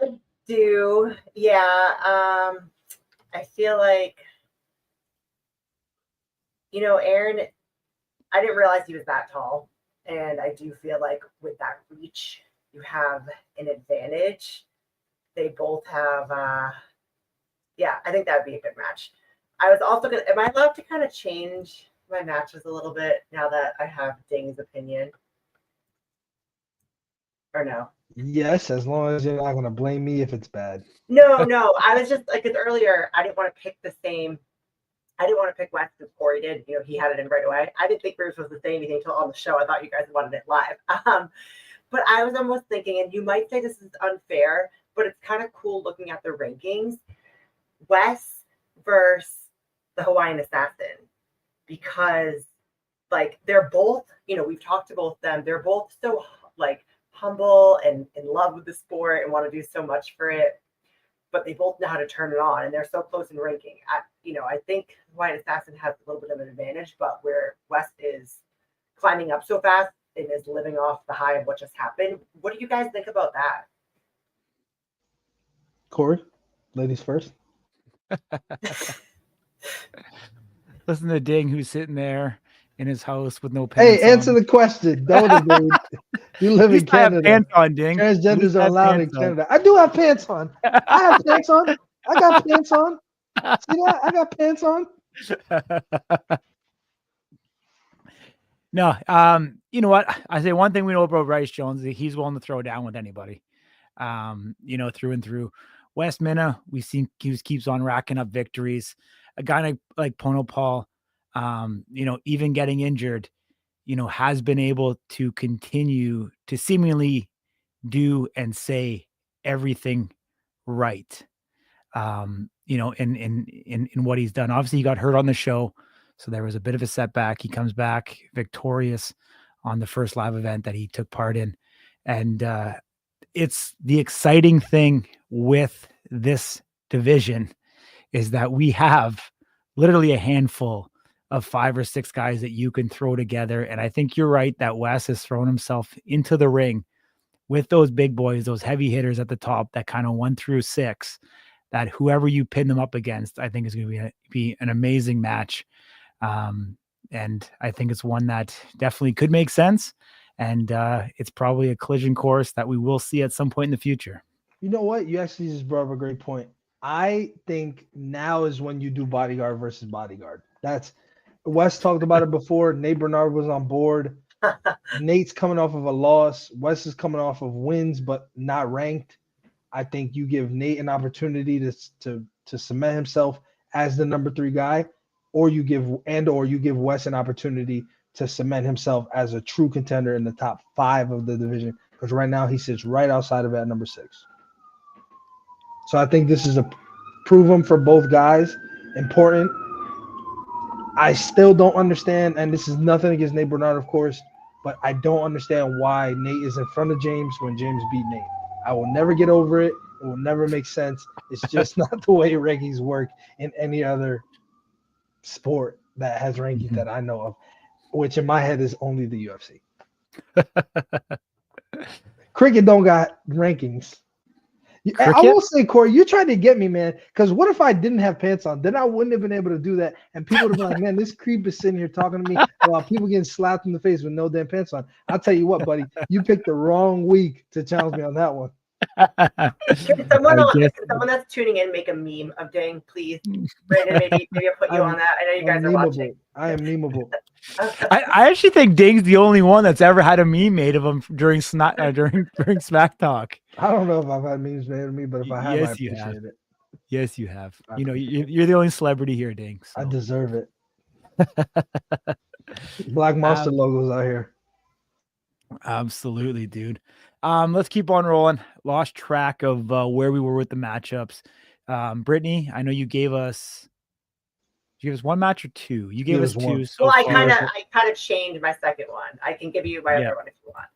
I do. Yeah. I feel like, Aaron, I didn't realize he was that tall. And I do feel like with that reach, you have an advantage. They both have, yeah, I think that would be a good match. I was also going to, am I allowed to kind of change my matches a little bit now that I have Ding's opinion? Or no? Yes, as long as you're not gonna blame me if it's bad. No. I was just like, because earlier I didn't want to pick the same. I didn't want to pick West because Corey did. He had it in right away. I didn't think we were supposed to say anything until on the show. I thought you guys wanted it live. But I was almost thinking, and you might say this is unfair, but it's kind of cool looking at the rankings. Wes versus the Hawaiian Assassin, because like they're both, we've talked to both of them. They're both so like humble and in love with the sport and want to do so much for it, but they both know how to turn it on, and they're so close in ranking. I think Hawaiian Assassin has a little bit of an advantage, but where West is climbing up so fast and is living off the high of what just happened. What do you guys think about that? Corey, ladies first. Listen to Ding, who's sitting there in his house with no pants Hey, answer on. the question. Don't agree. You live in I have Canada. pants on, Ding. Transgenders are allowed in Canada. I do have pants on. I have pants on. I got pants on. See that? I got pants on. No, you know what? I say one thing we know about Bryce Jones is he's willing to throw down with anybody. Through and through. West Minna, we've seen he keeps on racking up victories. A guy like Pono Paul, even getting injured, has been able to continue to seemingly do and say everything right. In what he's done. Obviously, he got hurt on the show, so there was a bit of a setback. He comes back victorious on the first live event that he took part in, and it's the exciting thing with this division is that we have literally a handful of 5 or 6 guys that you can throw together. And I think you're right that Wes has thrown himself into the ring with those big boys, those heavy hitters at the top, that kind of 1 through 6, that whoever you pin them up against, I think is going to be an amazing match. And I think it's one that definitely could make sense. And it's probably a collision course that we will see at some point in the future. You know what? You actually just brought up a great point. I think now is when you do bodyguard versus bodyguard. That's Wes talked about it before. Nate Bernard was on board. Nate's coming off of a loss. Wes is coming off of wins, but not ranked. I think you give Nate an opportunity to cement himself as the number 3 guy, or you give Wes an opportunity to cement himself as a true contender in the top 5 of the division, because right now he sits right outside of it at number 6. So I think this is a prove them for both guys. Important. I still don't understand, and this is nothing against Nate Bernard, of course, but I don't understand why Nate is in front of James when James beat Nate. I will never get over it. It will never make sense. It's just not the way rankings work in any other sport that has rankings that I know of, which in my head is only the UFC. Cricket don't got rankings. Cricket? I will say, Corey, you tried to get me, man, because what if I didn't have pants on? Then I wouldn't have been able to do that. And people would have been like, man, this creep is sitting here talking to me while people getting slapped in the face with no damn pants on. I'll tell you what, buddy, you picked the wrong week to challenge me on that one. Can someone that's tuning in make a meme of Ding, please? Brandon, maybe I'll put you on that. I know you guys are watching. I am memeable. I actually think Ding's the only one that's ever had a meme made of him during Smack Talk. I don't know if I've had memes made of me, but if I have, Yes, I appreciate it. Yes, you have. You're the only celebrity here, Ding. So. I deserve it. Black Monster logos out here. Absolutely, dude. Let's keep on rolling. Lost track of where we were with the matchups. Brittany, I know you gave us. Did you give us 1 match or 2? You gave us 2. One. So well, I kind of changed my second one. I can give you my other one if you want.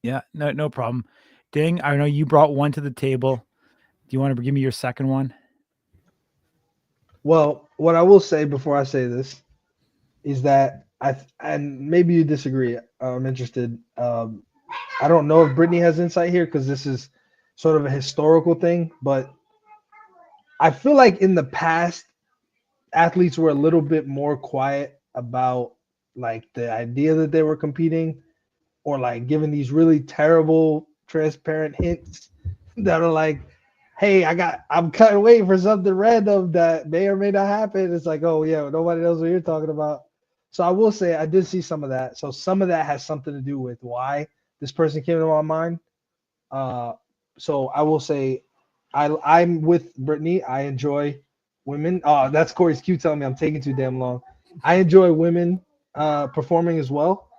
Yeah, no problem. Ding, I know you brought 1 to the table. Do you want to give me your second one? Well, what I will say before I say this is that and maybe you disagree. I'm interested. I don't know if Brittany has insight here because this is sort of a historical thing, but I feel like in the past, athletes were a little bit more quiet about like the idea that they were competing or like giving these really terrible transparent hints that are like, hey, I'm cutting weight for something random that may or may not happen. It's like, oh yeah, nobody knows what you're talking about. So I will say I did see some of that. So some of that has something to do with why this person came to my mind. Uh, so I will say I'm with Brittany. I enjoy women. Oh, that's Corey's cue telling me I'm taking too damn long. I enjoy women performing as well.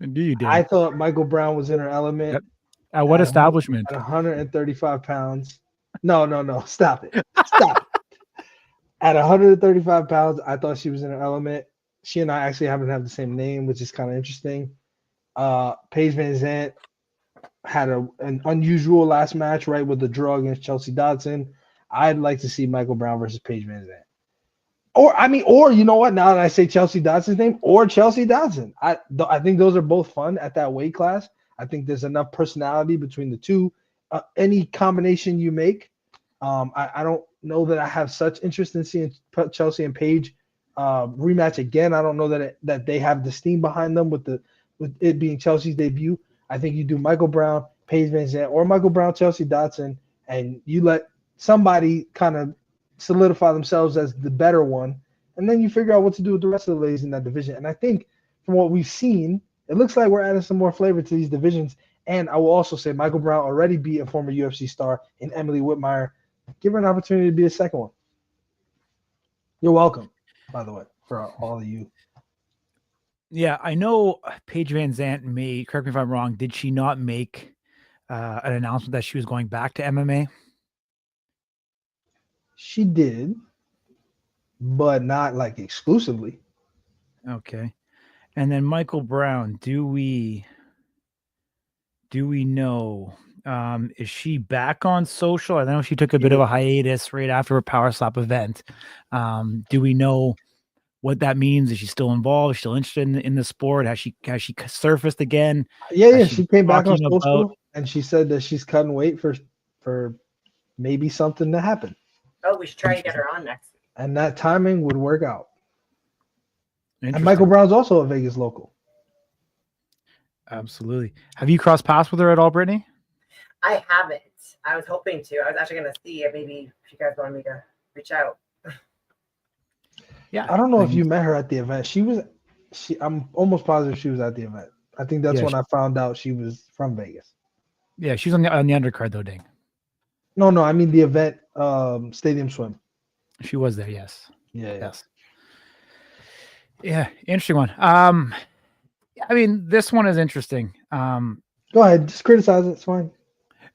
Do you, I Dan? thought Michael Brown was in her element At what at, establishment? 135 pounds. No. Stop it. Stop it. At 135 pounds, I thought she was in her element. She and I actually happen to have the same name, which is kind of interesting. Paige Van Zandt had an unusual last match, right, with the draw against Chelsea Dodson. I'd like to see Michael Brown versus Paige Van Zandt. Or you know what? Now that I say Chelsea Dodson's name, or Chelsea Dodson, I think those are both fun at that weight class. I think there's enough personality between the two. Any combination you make, I don't know that I have such interest in seeing Chelsea and Paige rematch again. I don't know that they have the steam behind them with it being Chelsea's debut. I think you do Michael Brown, Paige Van Zandt, or Michael Brown, Chelsea Dodson, and you let somebody kind of solidify themselves as the better one, and then you figure out what to do with the rest of the ladies in that division. And I think from what we've seen, it looks like we're adding some more flavor to these divisions. And I will also say Michael Brown already beat a former UFC star in Emily Whitmire. Give her an opportunity to be a second one. You're welcome, by the way, for all of you. Yeah, I know Paige Van Zandt made, correct me if I'm wrong, did she not make an announcement that she was going back to MMA? She did, but not like exclusively. Okay. And then Michael Brown, do we know, is she back on social? I know she took a bit of a hiatus right after her Power Slap event. Do we know what that means? Is she still involved? Is she still interested in the sport? Has she surfaced again? Yeah. Has she She came back on talking about? social and she said that she's cutting weight for maybe something to happen. Oh, we should try and get her on next week. And that timing would work out. And Michael Interesting. Brown's also a Vegas local. Absolutely. Have you crossed paths with her at all, Brittany? I haven't. I was hoping to. I was actually going to see if maybe if you guys wanted me to reach out. Yeah. I don't know if you met her at the event. I'm almost positive she was at the event. I think that's when I found out she was from Vegas. Yeah, she's on the undercard though, Ding. No, I mean the event, Stadium Swim. She was there, yes. Yeah. Yes. Yeah, interesting one. I mean, this one is interesting. Go ahead, just criticize it. It's fine.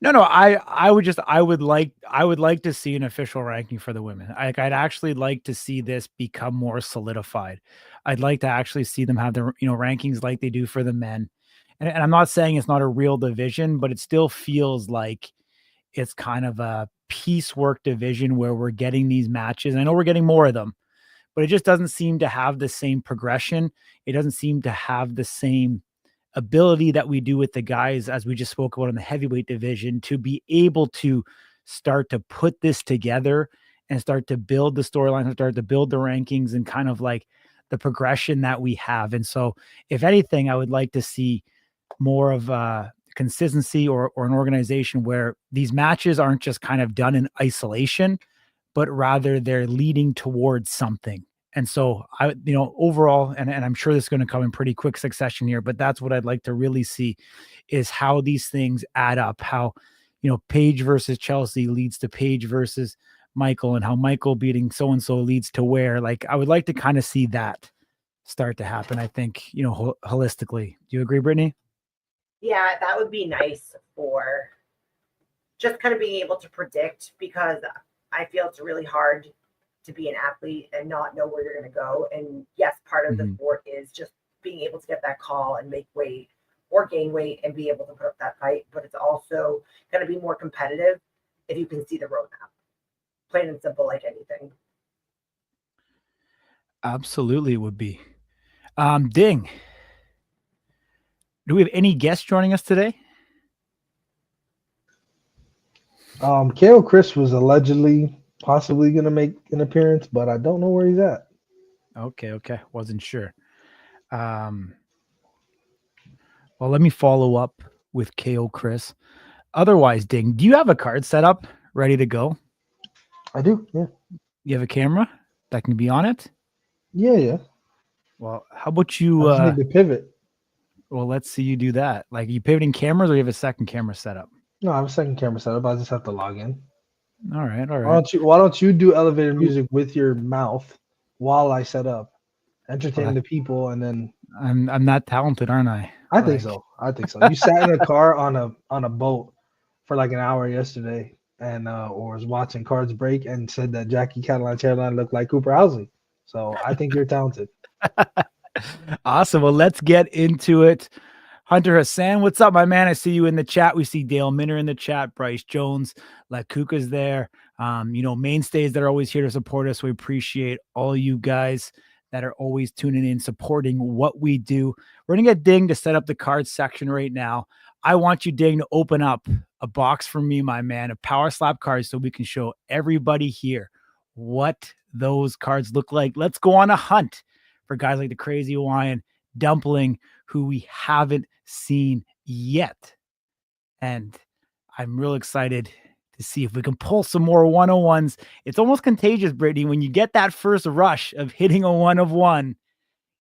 No, I would like to see an official ranking for the women. I'd actually like to see this become more solidified. I'd like to actually see them have their rankings like they do for the men. And I'm not saying it's not a real division, but it still feels like it's kind of a piecework division where we're getting these matches. I know we're getting more of them, but it just doesn't seem to have the same progression. It doesn't seem to have the same ability that we do with the guys, as we just spoke about in the heavyweight division, to be able to start to put this together and start to build the storyline, start to build the rankings and kind of like the progression that we have. And so, if anything, I would like to see more of consistency or an organization where these matches aren't just kind of done in isolation, but rather they're leading towards something. And so overall, and I'm sure this is going to come in pretty quick succession here, but that's what I'd like to really see is how these things add up, how, Paige versus Chelsea leads to Paige versus Michael, and how Michael beating so-and-so leads to where. Like, I would like to kind of see that start to happen, I think, holistically. Do you agree, Brittany? Yeah, that would be nice for just kind of being able to predict, because I feel it's really hard to be an athlete and not know where you're going to go. And yes, part of the sport is just being able to get that call and make weight or gain weight and be able to put up that fight. But it's also going to be more competitive if you can see the roadmap. Plain and simple, like anything. Absolutely, it would be. Ding. Do we have any guests joining us today? KO Chris was allegedly possibly going to make an appearance, but I don't know where he's at. Okay. Wasn't sure. Well, let me follow up with KO Chris. Otherwise, Ding, do you have a card set up ready to go? I do, yeah. You have a camera that can be on it? Yeah. Well, how about you? I just need to pivot. Well, let's see you do that. Like, are you pivoting cameras, or you have a second camera set up? No, I have a second camera set up. I just have to log in. All right. Why don't you do elevator music with your mouth while I set up, entertain the people, and then I'm not talented, aren't I? I think so. You sat in a car on a boat for like an hour yesterday, and or was watching cards break and said that Jackie Cadeline's hairline looked like Cooper Housley. So I think you're talented. Awesome. Well, let's get into it. Hunter Hassan, what's up, my man? I see you in the chat. We see Dale Minner in the chat, Bryce Jones, Lakuka's there. Mainstays that are always here to support us. We appreciate all you guys that are always tuning in, supporting what we do. We're going to get Ding to set up the card section right now. I want you, Ding, to open up a box for me, my man, of Power Slap cards so we can show everybody here what those cards look like. Let's go on a hunt for guys like the Crazy Hawaiian, Dumpling, who we haven't seen yet. And I'm real excited to see if we can pull some more 101s. It's almost contagious, Brittany. When you get that first rush of hitting a 1 of 1,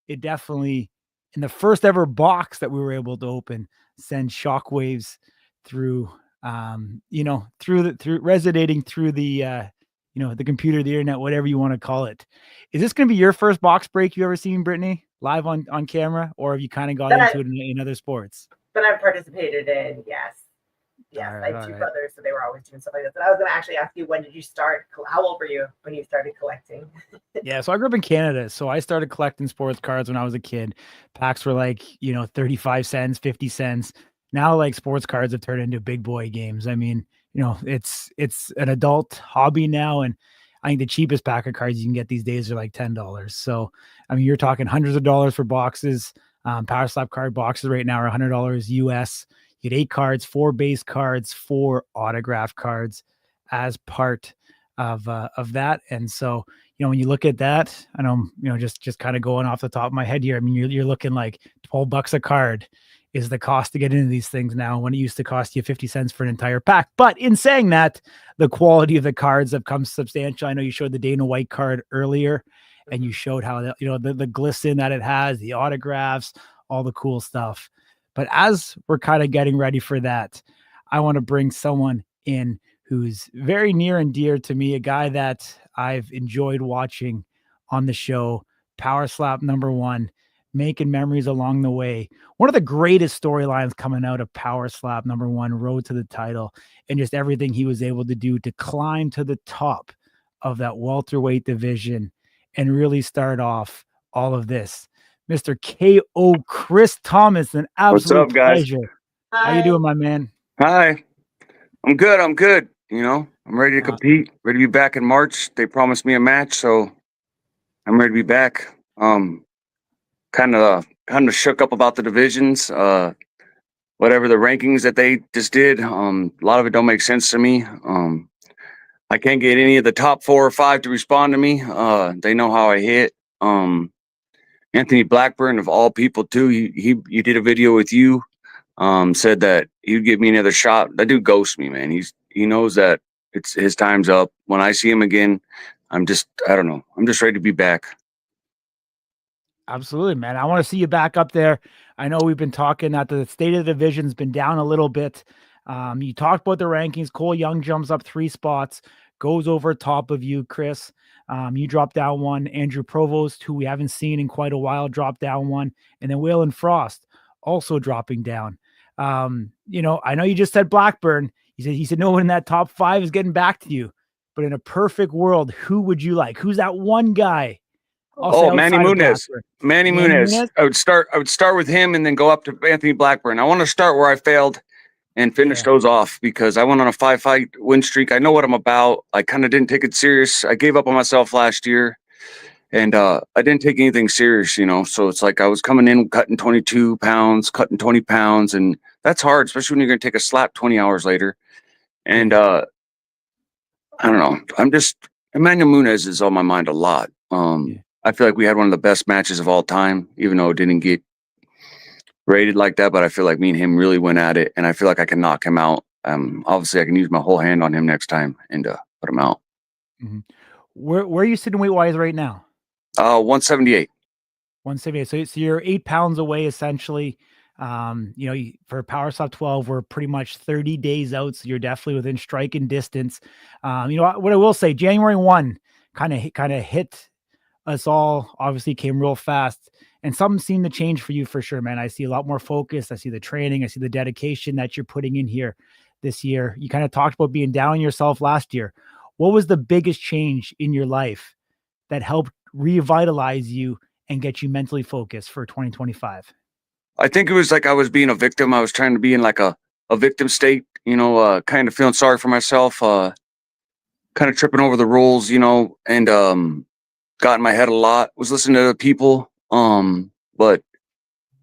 it definitely, in the first ever box that we were able to open, send shockwaves through, resonating through the computer, the internet, whatever you want to call it. Is this going to be your first box break you ever seen, Brittany, live on camera, or have you kind of got into it in other sports? But I've participated in, yes. I have two brothers, so they were always doing stuff like this. And I was going to actually ask you, when did you start? How old were you when you started collecting? Yeah, so I grew up in Canada. So I started collecting sports cards when I was a kid. Packs were like, 35 cents, 50 cents. Now, like, sports cards have turned into big boy games. I mean, it's an adult hobby now. And I think the cheapest pack of cards you can get these days are like $10. So, I mean, you're talking hundreds of dollars for boxes. Power Slap card boxes right now are $100 US. You get 8 cards, 4 base cards, 4 autograph cards as part of that. And so, when you look at that, I know, just kind of going off the top of my head here, I mean, you're looking like $12 a card is the cost to get into these things now, when it used to cost you 50 cents for an entire pack. But in saying that, the quality of the cards have come substantial. I know you showed the Dana White card earlier, and you showed how the glisten that it has, the autographs, all the cool stuff. But as we're kind of getting ready for that, I want to bring someone in who's very near and dear to me, a guy that I've enjoyed watching on the show, Power Slap #1, making memories along the way. One of the greatest storylines coming out of Power Slap #1, Road to the Title, and just everything he was able to do to climb to the top of that welterweight division and really start off all of this. Mr. KO Chris Thomas, an absolute What's up, guys? pleasure. Hi. How you doing, my man? Hi. I'm good. I'm ready to compete, ready to be back in March. They promised me a match, so I'm ready to be back. Kind of shook up about the divisions. Whatever the rankings that they just did, a lot of it don't make sense to me. I can't get any of the top 4 or 5 to respond to me. They know how I hit. Anthony Blackburn, of all people, too. He did a video with you. Said that he'd give me another shot. That dude ghosts me, man. He knows that it's his time's up. When I see him again, I don't know. I'm just ready to be back. Absolutely, man. I want to see you back up there. I know we've been talking that the state of the division's been down a little bit. You talked about the rankings. Cole Young jumps up 3 spots, goes over top of you, Chris. You dropped down 1. Andrew Provost, who we haven't seen in quite a while, dropped down 1. And then Waylon Frost also dropping down. I know you just said Blackburn. He said no one in that top 5 is getting back to you. But in a perfect world, who would you like? Who's that one guy? Manny Muniz. Manny Muniz. I would start with him and then go up to Anthony Blackburn. I want to start where I failed and finish those off, because I went on a 5-fight win streak. I know what I'm about. I kind of didn't take it serious. I gave up on myself last year, And I didn't take anything serious, you know. So it's like I was coming in cutting 22 pounds, cutting 20 pounds, and that's hard, especially when you're going to take a slap 20 hours later. And I don't know. I'm just Emmanuel Munez is on my mind a lot. I feel like we had one of the best matches of all time, even though it didn't get rated like that. But I feel like me and him really went at it, and I feel like I can knock him out. Obviously, I can use my whole hand on him next time and put him out. Mm-hmm. Where are you sitting weight wise right now? 178. 178. So you're 8 pounds away essentially. For Power Stop 12, we're pretty much 30 days out. So you're definitely within striking distance. What I will say, January 1 kind of hit us all, obviously came real fast, and something seemed to change for you for sure, man. I see a lot more focus. I see the training. I see the dedication that you're putting in here this year. You kind of talked about being down on yourself last year. What was the biggest change in your life that helped revitalize you and get you mentally focused for 2025? I think it was like I was being a victim. I was trying to be in like a victim state, kind of feeling sorry for myself, kind of tripping over the rules, and got in my head a lot, was listening to other people. But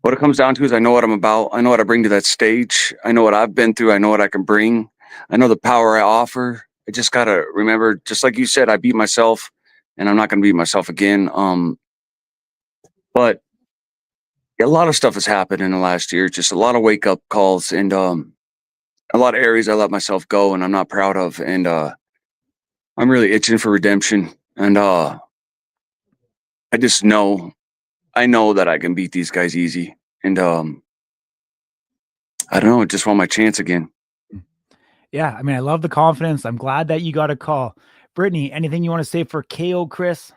what it comes down to is I know what I'm about. I know what I bring to that stage. I know what I've been through. I know what I can bring. I know the power I offer. I just got to remember, just like you said, I beat myself and I'm not going to beat myself again. But a lot of stuff has happened in the last year, just a lot of wake up calls and a lot of areas I let myself go and I'm not proud of. And I'm really itching for redemption. And I know that I can beat these guys easy. And I don't know, I just want my chance again. Yeah, I mean, I love the confidence. I'm glad that you got a call. Brittany, anything you want to say for KO Chris?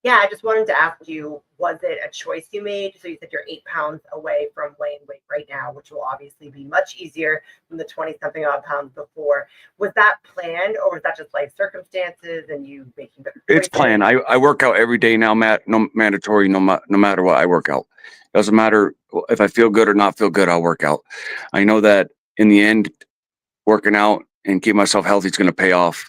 Yeah, I just wanted to ask you, was it a choice you made? So you said you're 8 pounds away from weighing weight right now, which will obviously be much easier than the 20-something odd pounds before. Was that planned, or was that just life circumstances and you making better choices? It's planned. I work out every day now, Matt. No mandatory, no matter what, I work out. Doesn't matter if I feel good or not feel good, I'll work out. I know that in the end, working out and keep myself healthy is going to pay off.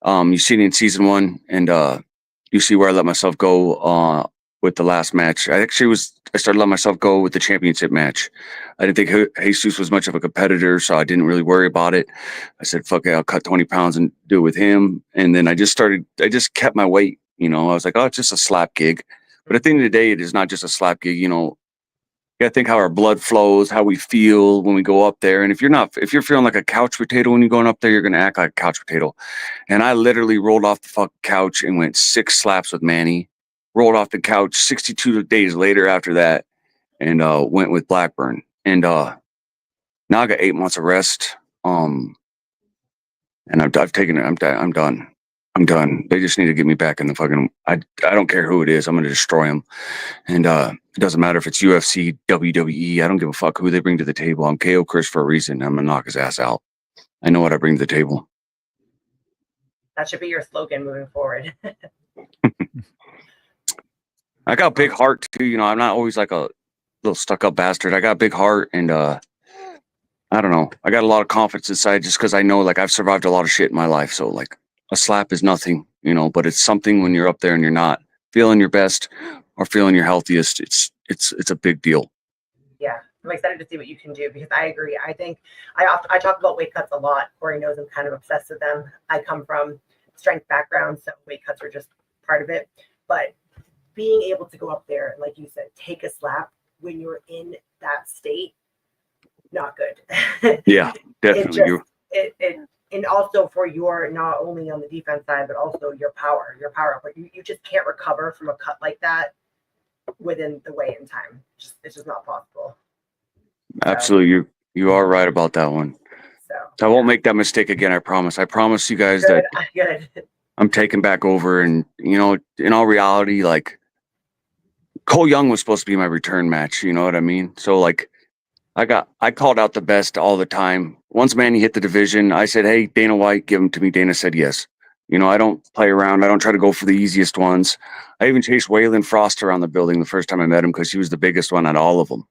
You see it in season 1, and you see where I let myself go with the last match. I started letting myself go with the championship match. I didn't think Jesus was much of a competitor, so I didn't really worry about it. I said, fuck it, I'll cut 20 pounds and do it with him. And then I just kept my weight. I was like, oh, it's just a slap gig. But at the end of the day, it is not just a slap gig. You gotta think how our blood flows, how we feel when we go up there. And if you're feeling like a couch potato when you're going up there, you're gonna act like a couch potato. And I literally rolled off the fucking couch and went 6 slaps with Manny. Rolled off the couch 62 days later after that, and went with Blackburn. And now I got 8 months of rest. And I've taken it. I'm done. I'm done. They just need to get me back in the fucking. I don't care who it is. I'm gonna destroy them. And it doesn't matter if it's UFC, WWE. I don't give a fuck who they bring to the table. I'm KO Chris for a reason. I'm gonna knock his ass out. I know what I bring to the table. That should be your slogan moving forward. I got a big heart too. I'm not always like a little stuck up bastard. I got a big heart, and I don't know. I got a lot of confidence inside just because I know like I've survived a lot of shit in my life. So like a slap is nothing, but it's something when you're up there and you're not feeling your best or feeling your healthiest. It's a big deal. Yeah, I'm excited to see what you can do, because I agree. I think I talk about weight cuts a lot. Corey knows I'm kind of obsessed with them. I come from strength background, so weight cuts are just part of it. But being able to go up there, like you said, take a slap when you're in that state, not good. Yeah, definitely. And also for your, not only on the defense side, but also your power. Like you just can't recover from a cut like that within the weigh-in time. It's just not possible. Absolutely. You are right about that one. So I won't make that mistake again. I promise. I promise you guys that I'm taking back over. And, in all reality, like Cole Young was supposed to be my return match. You know what I mean? So like I called out the best all the time. Once Manny hit the division, I said, hey, Dana White, give him to me. Dana said yes. I don't play around. I don't try to go for the easiest ones. I even chased Waylon Frost around the building the first time I met him because he was the biggest one out of all of them.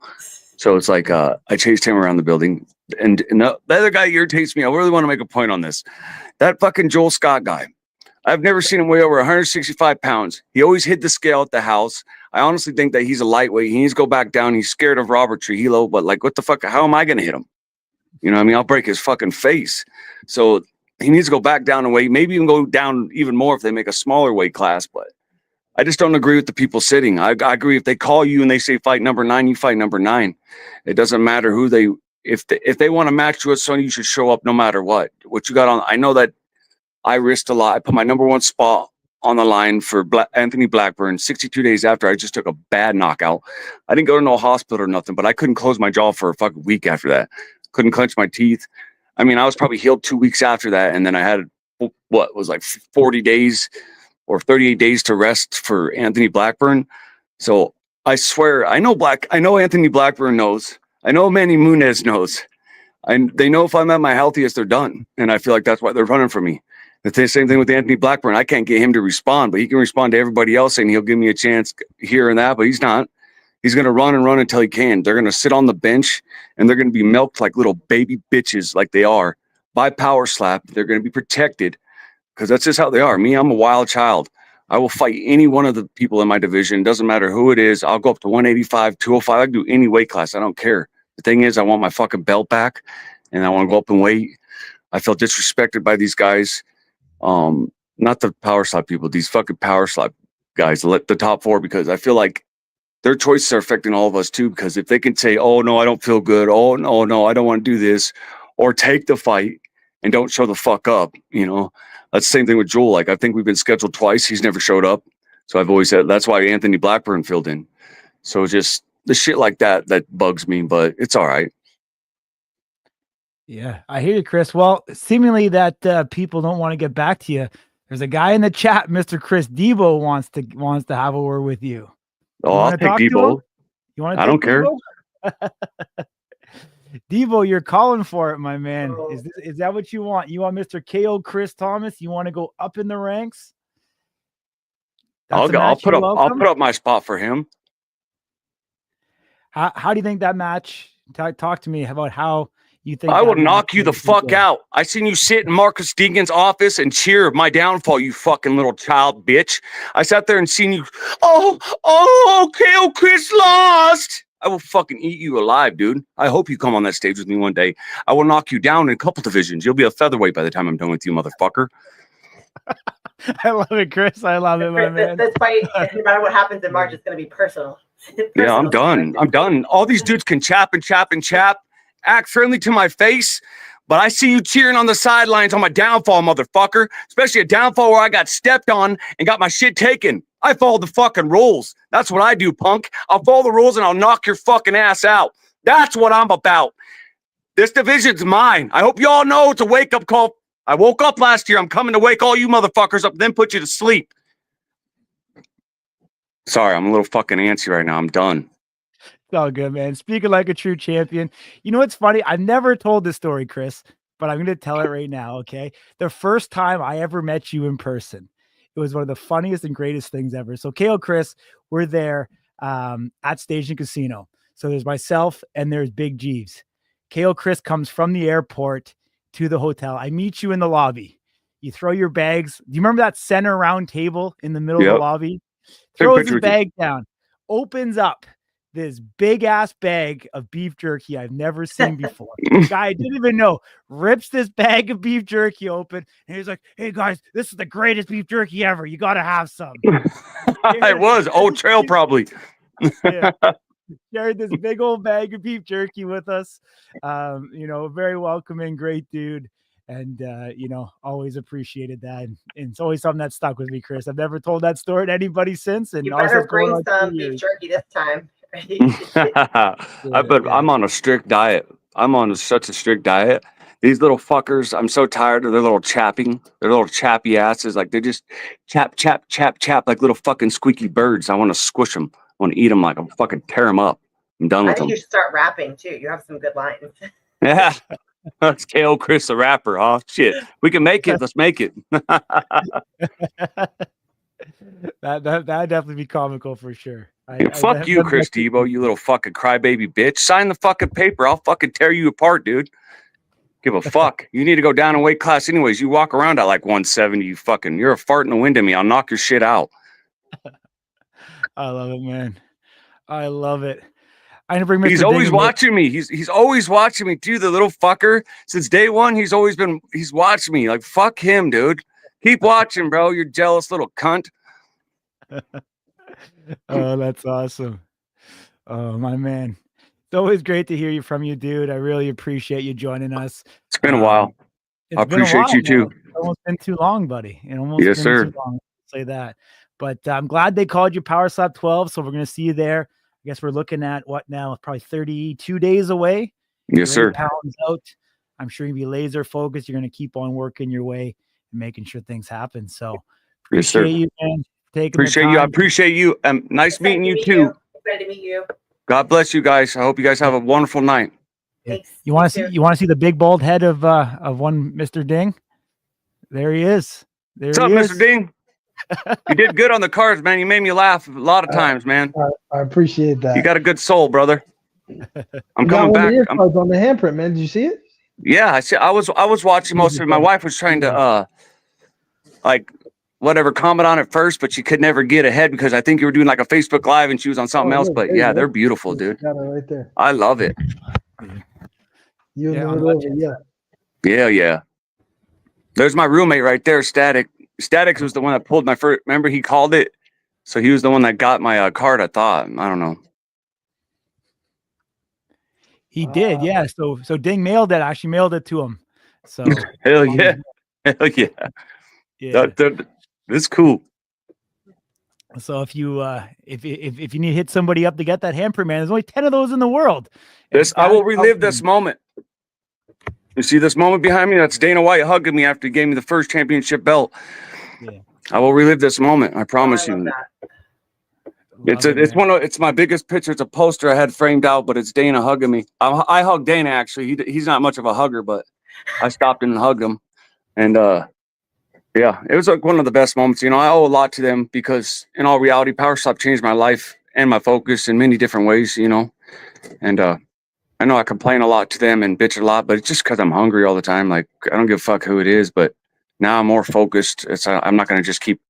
So it's like I chased him around the building. And the other guy irritates me. I really want to make a point on this. That fucking Joel Scott guy. I've never seen him weigh over 165 pounds. He always hid the scale at the house. I honestly think that he's a lightweight. He needs to go back down. He's scared of Robert Trujillo, but like, what the fuck? How am I going to hit him? You know what I mean? I'll break his fucking face. So he needs to go back down and weight, maybe even go down even more if they make a smaller weight class. But I just don't agree with the people sitting. I agree if they call you and they say fight number 9, you fight number 9. It doesn't matter who they, if they want to match you with someone, you should show up no matter what. What you got on, I know that I risked a lot. I put my number 1 spot on the line for Anthony Blackburn 62 days after I just took a bad knockout. I didn't go to no hospital or nothing, but I couldn't close my jaw for a fucking week after that. Couldn't clench my teeth. I mean, I was probably healed 2 weeks after that, and then I had what was like 40 days or 38 days to rest for Anthony Blackburn. So I swear, I know Anthony Blackburn knows. I know Manny Munez knows. And they know if I'm at my healthiest, they're done. And I feel like that's why they're running from me. The same thing with Anthony Blackburn. I can't get him to respond, but he can respond to everybody else saying he'll give me a chance here and that, but he's not. He's going to run and run until he can. They're going to sit on the bench, and they're going to be milked like little baby bitches like they are by Power Slap. They're going to be protected because that's just how they are. Me, I'm a wild child. I will fight any one of the people in my division. Doesn't matter who it is. I'll go up to 185, 205. I can do any weight class. I don't care. The thing is, I want my fucking belt back, and I want to go up and weight. I felt disrespected by these guys. Not the Power Slap people, these fucking Power Slap guys, the top 4, because I feel like their choices are affecting all of us too, because if they can say, oh no, I don't feel good, oh no, I don't want to do this, or take the fight and don't show the fuck up, you know. That's the same thing with Joel. Like, I think we've been scheduled twice, he's never showed up. So I've always said that's why Anthony Blackburn filled in. So just the shit like that bugs me, but it's all right. Yeah, I hear you, Chris. Well, seemingly that people don't want to get back to you. There's a guy in the chat, Mr. Chris Debo, wants to have a word with you. Oh, I'll take Debo. You want to? I don't care. Debo, you're calling for it, my man. Is that what you want? You want Mr. KO Chris Thomas? You want to go up in the ranks? I'll put up my spot for him. How do you think that match? Talk to me about how you think. I will knock you the fuck out. I seen you sit in Marcus Deegan's office and cheer my downfall, you fucking little child bitch. I sat there and seen you. Oh, KO Chris lost. I will fucking eat you alive, dude. I hope you come on that stage with me one day. I will knock you down in a couple divisions. You'll be a featherweight by the time I'm done with you, motherfucker. I love it, Chris. I love it, my man. This fight, no matter what happens in March, it's going to be personal. Yeah, I'm done. I'm done. All these dudes can chap and chap and chap, act friendly to my face, but I see you cheering on the sidelines on my downfall, motherfucker. Especially a downfall where I got stepped on and got my shit taken. I follow the fucking rules. That's what I do, punk. I'll follow the rules and I'll knock your fucking ass out. That's what I'm about. This division's mine. I hope you all know it's a wake-up call. I woke up last year. I'm coming to wake all you motherfuckers up, then put you to sleep. Sorry, I'm a little fucking antsy right now. I'm done. It's all good, man. Speaking like a true champion. You know what's funny? I've never told this story, Chris, but I'm going to tell it right now, okay? The first time I ever met you in person, it was one of the funniest and greatest things ever. So KO Chris, we're there at Station Casino. So there's myself and there's Big Jeeves. KO Chris comes from the airport to the hotel. I meet you in the lobby. You throw your bags. Do you remember that center round table in the middle of the lobby? Throws his bag down, opens up this big ass bag of beef jerky I've never seen before. The guy I didn't even know rips this bag of beef jerky open, and he's like, "Hey guys, this is the greatest beef jerky ever. You got to have some." It was Old Trail, probably. Yeah. Shared this big old bag of beef jerky with us. Very welcoming, great dude. And, always appreciated that. And it's always something that stuck with me, Chris. I've never told that story to anybody since. And you better bring some beef jerky this time. I'm on a strict diet. I'm on such a strict diet. These little fuckers, I'm so tired of their little chapping, their little chappy asses. Like, they just chap, chap, chap, chap like little fucking squeaky birds. I want to squish them. I want to eat them like I'm fucking tear them up. I'm done with them. I think you should start rapping too. You have some good lines. Yeah. That's KO Chris the rapper. Oh shit. We can make it. Let's make it. That'd definitely be comical for sure. Fuck you, Chris Debo, you little fucking crybaby bitch. Sign the fucking paper. I'll fucking tear you apart, dude. Give a fuck. You need to go down in weight class anyways. You walk around at like 170. You're a fart in the wind to me. I'll knock your shit out. I love it, man. I love it. I never bring Mr. He's Ding always in here. watching me. He's always watching me too. The little fucker. Since day one, he's watching me. Like, fuck him, dude. Keep watching, bro. You jealous little cunt. Oh, that's awesome. Oh, my man. It's always great to hear from you, dude. I really appreciate you joining us. It's been a while. I appreciate you too. It's almost been too long, buddy. It almost Yes, been sir. too long. Say that. But I'm glad they called you Power Slap 12. So we're going to see you there. I guess we're looking at what now? Probably 32 days away. Yes, sir. Pounds out. I'm sure you'll be laser focused. You're going to keep on working your way and making sure things happen. So Yes, sir. appreciate you, man. Appreciate you. I appreciate you. Nice meeting you too. Excited to meet you. God bless you guys. I hope you guys have a wonderful night. Thanks. You want to see the big bald head of one Mr. Ding? There he is. What's up, Mr. Ding? You did good on the cards, man. You made me laugh a lot of times, man. I appreciate that. You got a good soul, brother. I'm coming back. On the handprint, man. Did you see it? Yeah, I see. I was watching most of it. My wife was trying to comment on it first, but she could never get ahead because I think you were doing like a Facebook Live and she was on something else. But yeah, they're beautiful, dude. Got it right there. I love it. You in the middle of it, yeah. Yeah. There's my roommate right there, Static. Static was the one that pulled my first. Remember, he called it, so he was the one that got my card. I thought. I don't know. He did, yeah. So Ding mailed it. Actually mailed it to him. So hell yeah, hell yeah. Yeah, that's cool. So if you if you need to hit somebody up to get that handprint, man, there's only 10 of those in the world. I will relive this moment. You see this moment behind me? That's Dana White hugging me after he gave me the first championship belt. Yeah. I will relive this moment. I promise you. It's my biggest picture. It's a poster I had framed out, but it's Dana hugging me. I hugged Dana actually. He's not much of a hugger, but I stopped and hugged him. And yeah, it was like one of the best moments. You know, I owe a lot to them because in all reality, Power Slap changed my life and my focus in many different ways, you know. And I know I complain a lot to them and bitch a lot, but it's just because I'm hungry all the time. Like, I don't give a fuck who it is, but now I'm more focused. I'm not going to just keep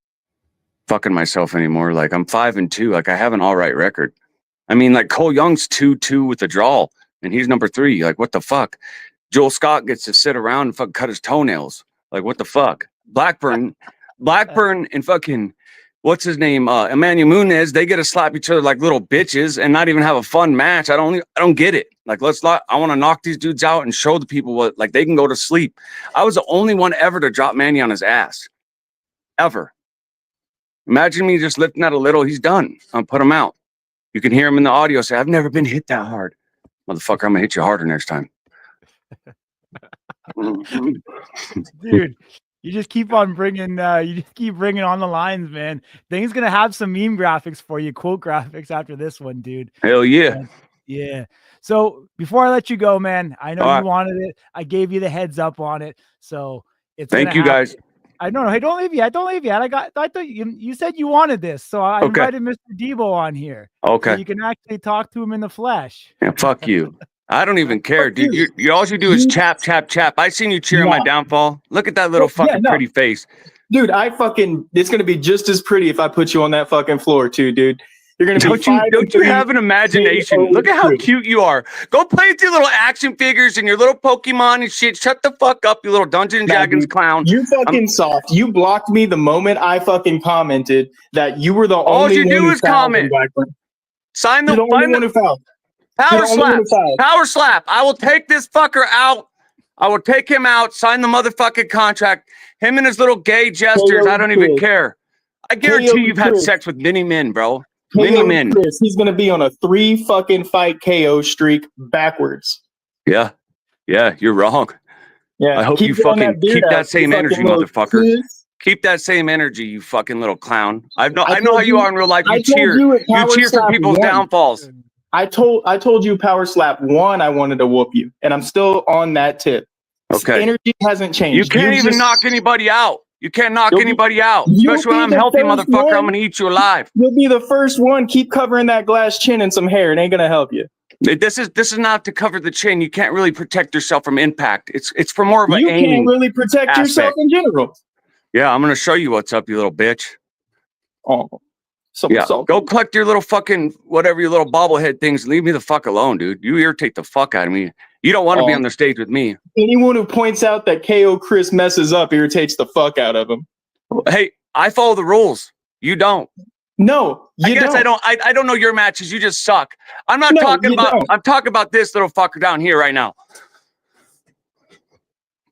fucking myself anymore. Like, I'm 5-2. Like, I have an all right record. I mean, like, Cole Young's 2-2 with the draw, and he's number 3. Like, what the fuck? Joel Scott gets to sit around and fucking cut his toenails. Like, what the fuck? Blackburn and fucking, what's his name? Emmanuel Munez, they get to slap each other like little bitches and not even have a fun match. I don't get it. Like, I want to knock these dudes out and show the people what, like, they can go to sleep. I was the only one ever to drop Manny on his ass. Ever. Imagine me just lifting that a little. He's done. I'll put him out. You can hear him in the audio say, I've never been hit that hard. Motherfucker, I'm going to hit you harder next time. Dude, you just keep on bringing on the lines, man. Thing's gonna have some meme graphics for you, quote graphics after this one, dude. Hell yeah. Yeah. So before I let you go, man, I know All you wanted it. I gave you the heads up on it. So it's thank you guys. I don't know. Hey, don't leave yet. Don't leave yet. I thought you said you wanted this. So I invited Mr. Debo on here. Okay. So you can actually talk to him in the flesh. Yeah, fuck you. I don't even care, dude. You all you do is chap. I seen you cheering my downfall. Look at that little pretty face. Dude, it's gonna be just as pretty if I put you on that fucking floor too, dude. You're gonna don't you have an imagination? Look at how cute you are. Go play with your little action figures and your little Pokemon and shit. Shut the fuck up, you little Dungeons and Dragons clown. You fucking soft. You blocked me the moment I fucking commented that you were the only one. All you do is comment. Sign the one who fouled. Power slap. I will take this fucker out. I will take him out, sign the motherfucking contract. Him and his little gay gestures. I don't even care. I guarantee you've had sex with many men, bro. Many men. He's going to be on a 3 fucking fight KO streak backwards. Yeah. Yeah, you're wrong. Yeah. I hope you fucking keep that same energy, motherfucker. Keep that same energy, you fucking little clown. I know how you are in real life. You cheer for people's downfalls. I told you Power Slap 1, I wanted to whoop you, and I'm still on that tip. Okay. Energy hasn't changed. You can't even knock anybody out. You can't knock anybody out. Especially when I'm healthy, motherfucker. I'm going to eat you alive. You'll be the first one. Keep covering that glass chin and some hair. It ain't going to help you. This is not to cover the chin. You can't really protect yourself from impact. It's for more of an You aiming can't really protect yourself aspect. in general. Yeah, I'm gonna show you what's up, you little bitch. Oh, so Yeah, salty. go collect your little fucking whatever your little bobblehead things. Leave me the fuck alone, dude. You irritate the fuck out of me. You don't want to be on the stage with me. Anyone who points out that KO Chris messes up irritates the fuck out of him. Hey, I follow the rules. You don't. No, you I guess don't. I don't know your matches. You just suck. I'm not No, talking you about. don't. I'm talking about this little fucker down here right now.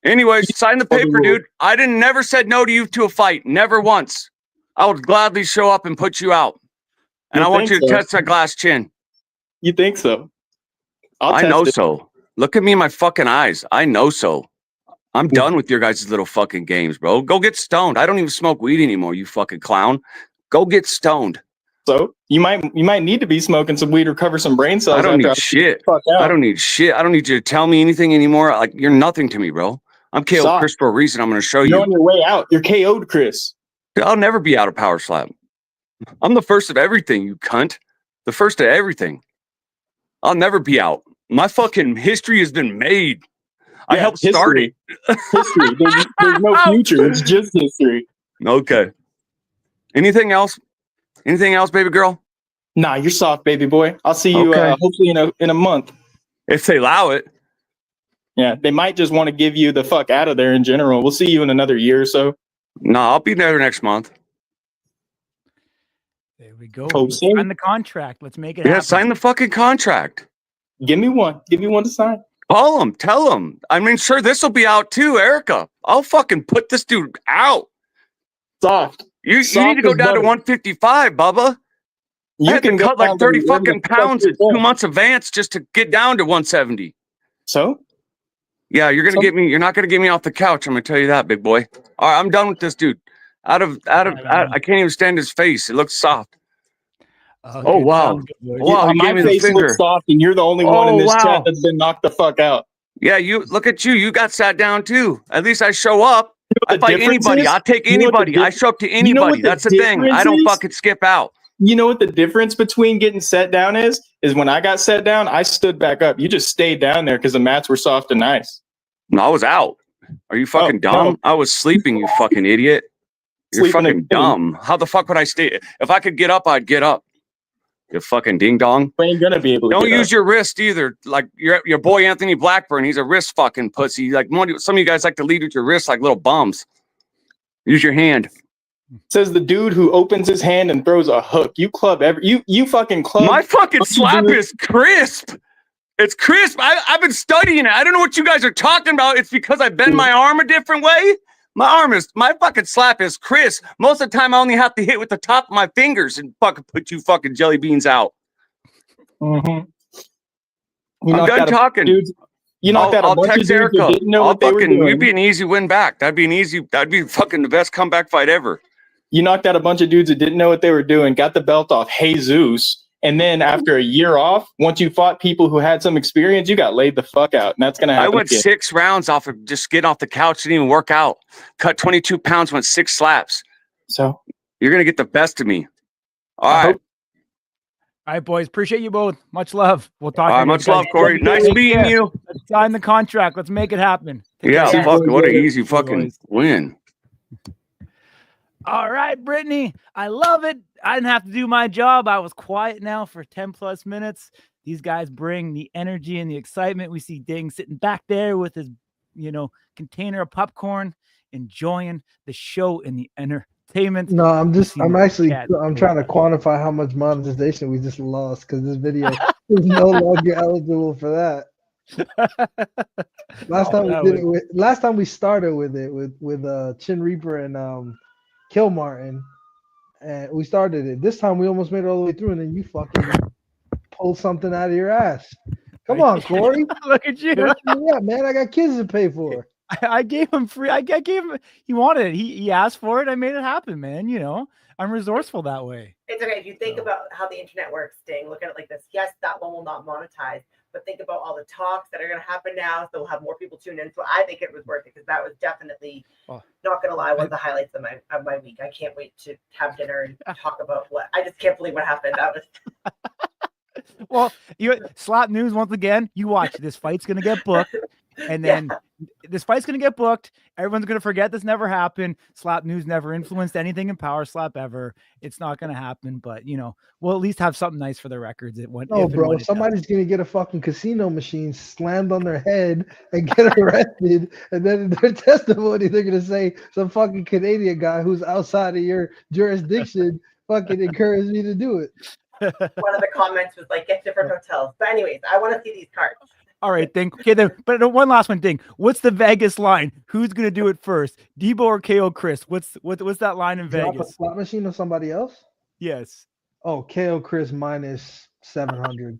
Anyways, sign the paper, dude. I never said no to you to a fight. Never once. I would gladly show up and put you out. And I want you to test that glass chin. You think so? I know so. Look at me in my fucking eyes. I know so. I'm done with your guys' little fucking games, bro. Go get stoned. I don't even smoke weed anymore, you fucking clown. Go get stoned. So you might need to be smoking some weed or cover some brain cells. I don't need shit. I don't need shit. I don't need you to tell me anything anymore. Like, you're nothing to me, bro. I'm KO Chris for a reason. I'm going to show you. You're on your way out. You're KO'd, Chris. I'll never be out of power slap. I'm the first of everything, you cunt. The first of everything. I'll never be out. My fucking history has been made. I helped start it. History. There's no future. It's just history. Okay. Anything else? Anything else, baby girl? Nah, you're soft, baby boy. I'll see you hopefully in a month. If they allow it. Yeah, they might just want to give you the fuck out of there in general. We'll see you in another year or so. No, I'll be there next month. There we go. Sign the contract. Let's make it happen. Yeah, sign the fucking contract. Give me one. Give me one to sign. Call him. Tell him. I mean, sure, this will be out too, Erica. I'll fucking put this dude out. Soft. You need to go down to 155, Bubba. You had to cut like 30 fucking pounds in 2 months advance just to get down to 170. So? Yeah, you're gonna get me. You're not gonna get me off the couch. I'm gonna tell you that, big boy. All right, I'm done with this dude. I can't even stand his face. It looks soft. Oh wow! Wow, my face looks soft, and you're the only one in this chat that's been knocked the fuck out. Yeah, you look at you. You got sat down too. At least I show up. I fight anybody. I'll take anybody. I show up to anybody. That's the thing. I don't fucking skip out. You know what the difference between getting set down is when I got set down, I stood back up. You just stayed down there because the mats were soft and nice. No, I was out. Are you fucking dumb? No. I was sleeping, you fucking idiot. You're fucking dumb. How the fuck would I stay? If I could get up, I'd get up. You fucking ding dong. We ain't gonna be able to. Don't use your wrist either. Like your boy Anthony Blackburn, he's a wrist fucking pussy. Like some of you guys like to lead with your wrist like little bums. Use your hand. Says the dude who opens his hand and throws a hook. You club you fucking club. My fucking slap is crisp. It's crisp. I've been studying it. I don't know what you guys are talking about. It's because I bend my arm a different way. My fucking slap is crisp. Most of the time I only have to hit with the top of my fingers and fucking put you fucking jelly beans out. Mm-hmm. I'm done talking. You knocked out a bunch of dudes who didn't know what they were doing. You'd be an easy win back. That'd be fucking the best comeback fight ever. You knocked out a bunch of dudes that didn't know what they were doing, got the belt off Jesus, and then after a year off, once you fought people who had some experience, you got laid the fuck out. And that's going to happen. I went 6 rounds off of just getting off the couch, didn't even work out. Cut 22 pounds, went 6 slaps. So you're going to get the best of me. All right. All right, boys. Appreciate you both. Much love. We'll talk. All right, much love, Corey. Nice meeting you. Let's sign the contract. Let's make it happen. Yeah, fuck, what an easy fucking win. All right, Brittany. I love it. I didn't have to do my job. I was quiet now for 10 plus minutes. These guys bring the energy and the excitement. We see Ding sitting back there with his, container of popcorn, enjoying the show and the entertainment. No, I'm trying to quantify how much monetization we just lost because this video is no longer eligible for that. Last time we started with it with Chin Reaper and Kill Martin, and we started it. This time we almost made it all the way through, and then you fucking pulled something out of your ass. Come on, Corey. Look at you. Yeah, man, I got kids to pay for. I gave him free. I gave him. He wanted it. He asked for it. I made it happen, man. I'm resourceful that way. It's okay if you think about how the internet works. Ding, look at it like this. Yes, that one will not monetize, but think about all the talks that are going to happen now. So we'll have more people tune in. So I think it was worth it because that was definitely, not going to lie, one of the highlights of my week. I can't wait to have dinner and talk about what. I just can't believe what happened. That was. Well, you slap news once again. You watch. This fight's gonna get booked, and then this fight's gonna get booked. Everyone's gonna forget this never happened. Slap news never influenced anything in Power Slap ever. It's not gonna happen. But we'll at least have something nice for the records. No, bro. Somebody's gonna get a fucking casino machine slammed on their head and get arrested, and then in their testimony they're gonna say some fucking Canadian guy who's outside of your jurisdiction fucking encouraged me to do it. One of the comments was like, get different hotels. But anyways, I want to see these cards. All right, Ding. Okay, then, but one last one, Ding. What's the Vegas line? Who's gonna do it first, Debo or KO Chris? What's that line in Drop Vegas? a slot machine or somebody else? Yes. Oh, KO Chris minus 700.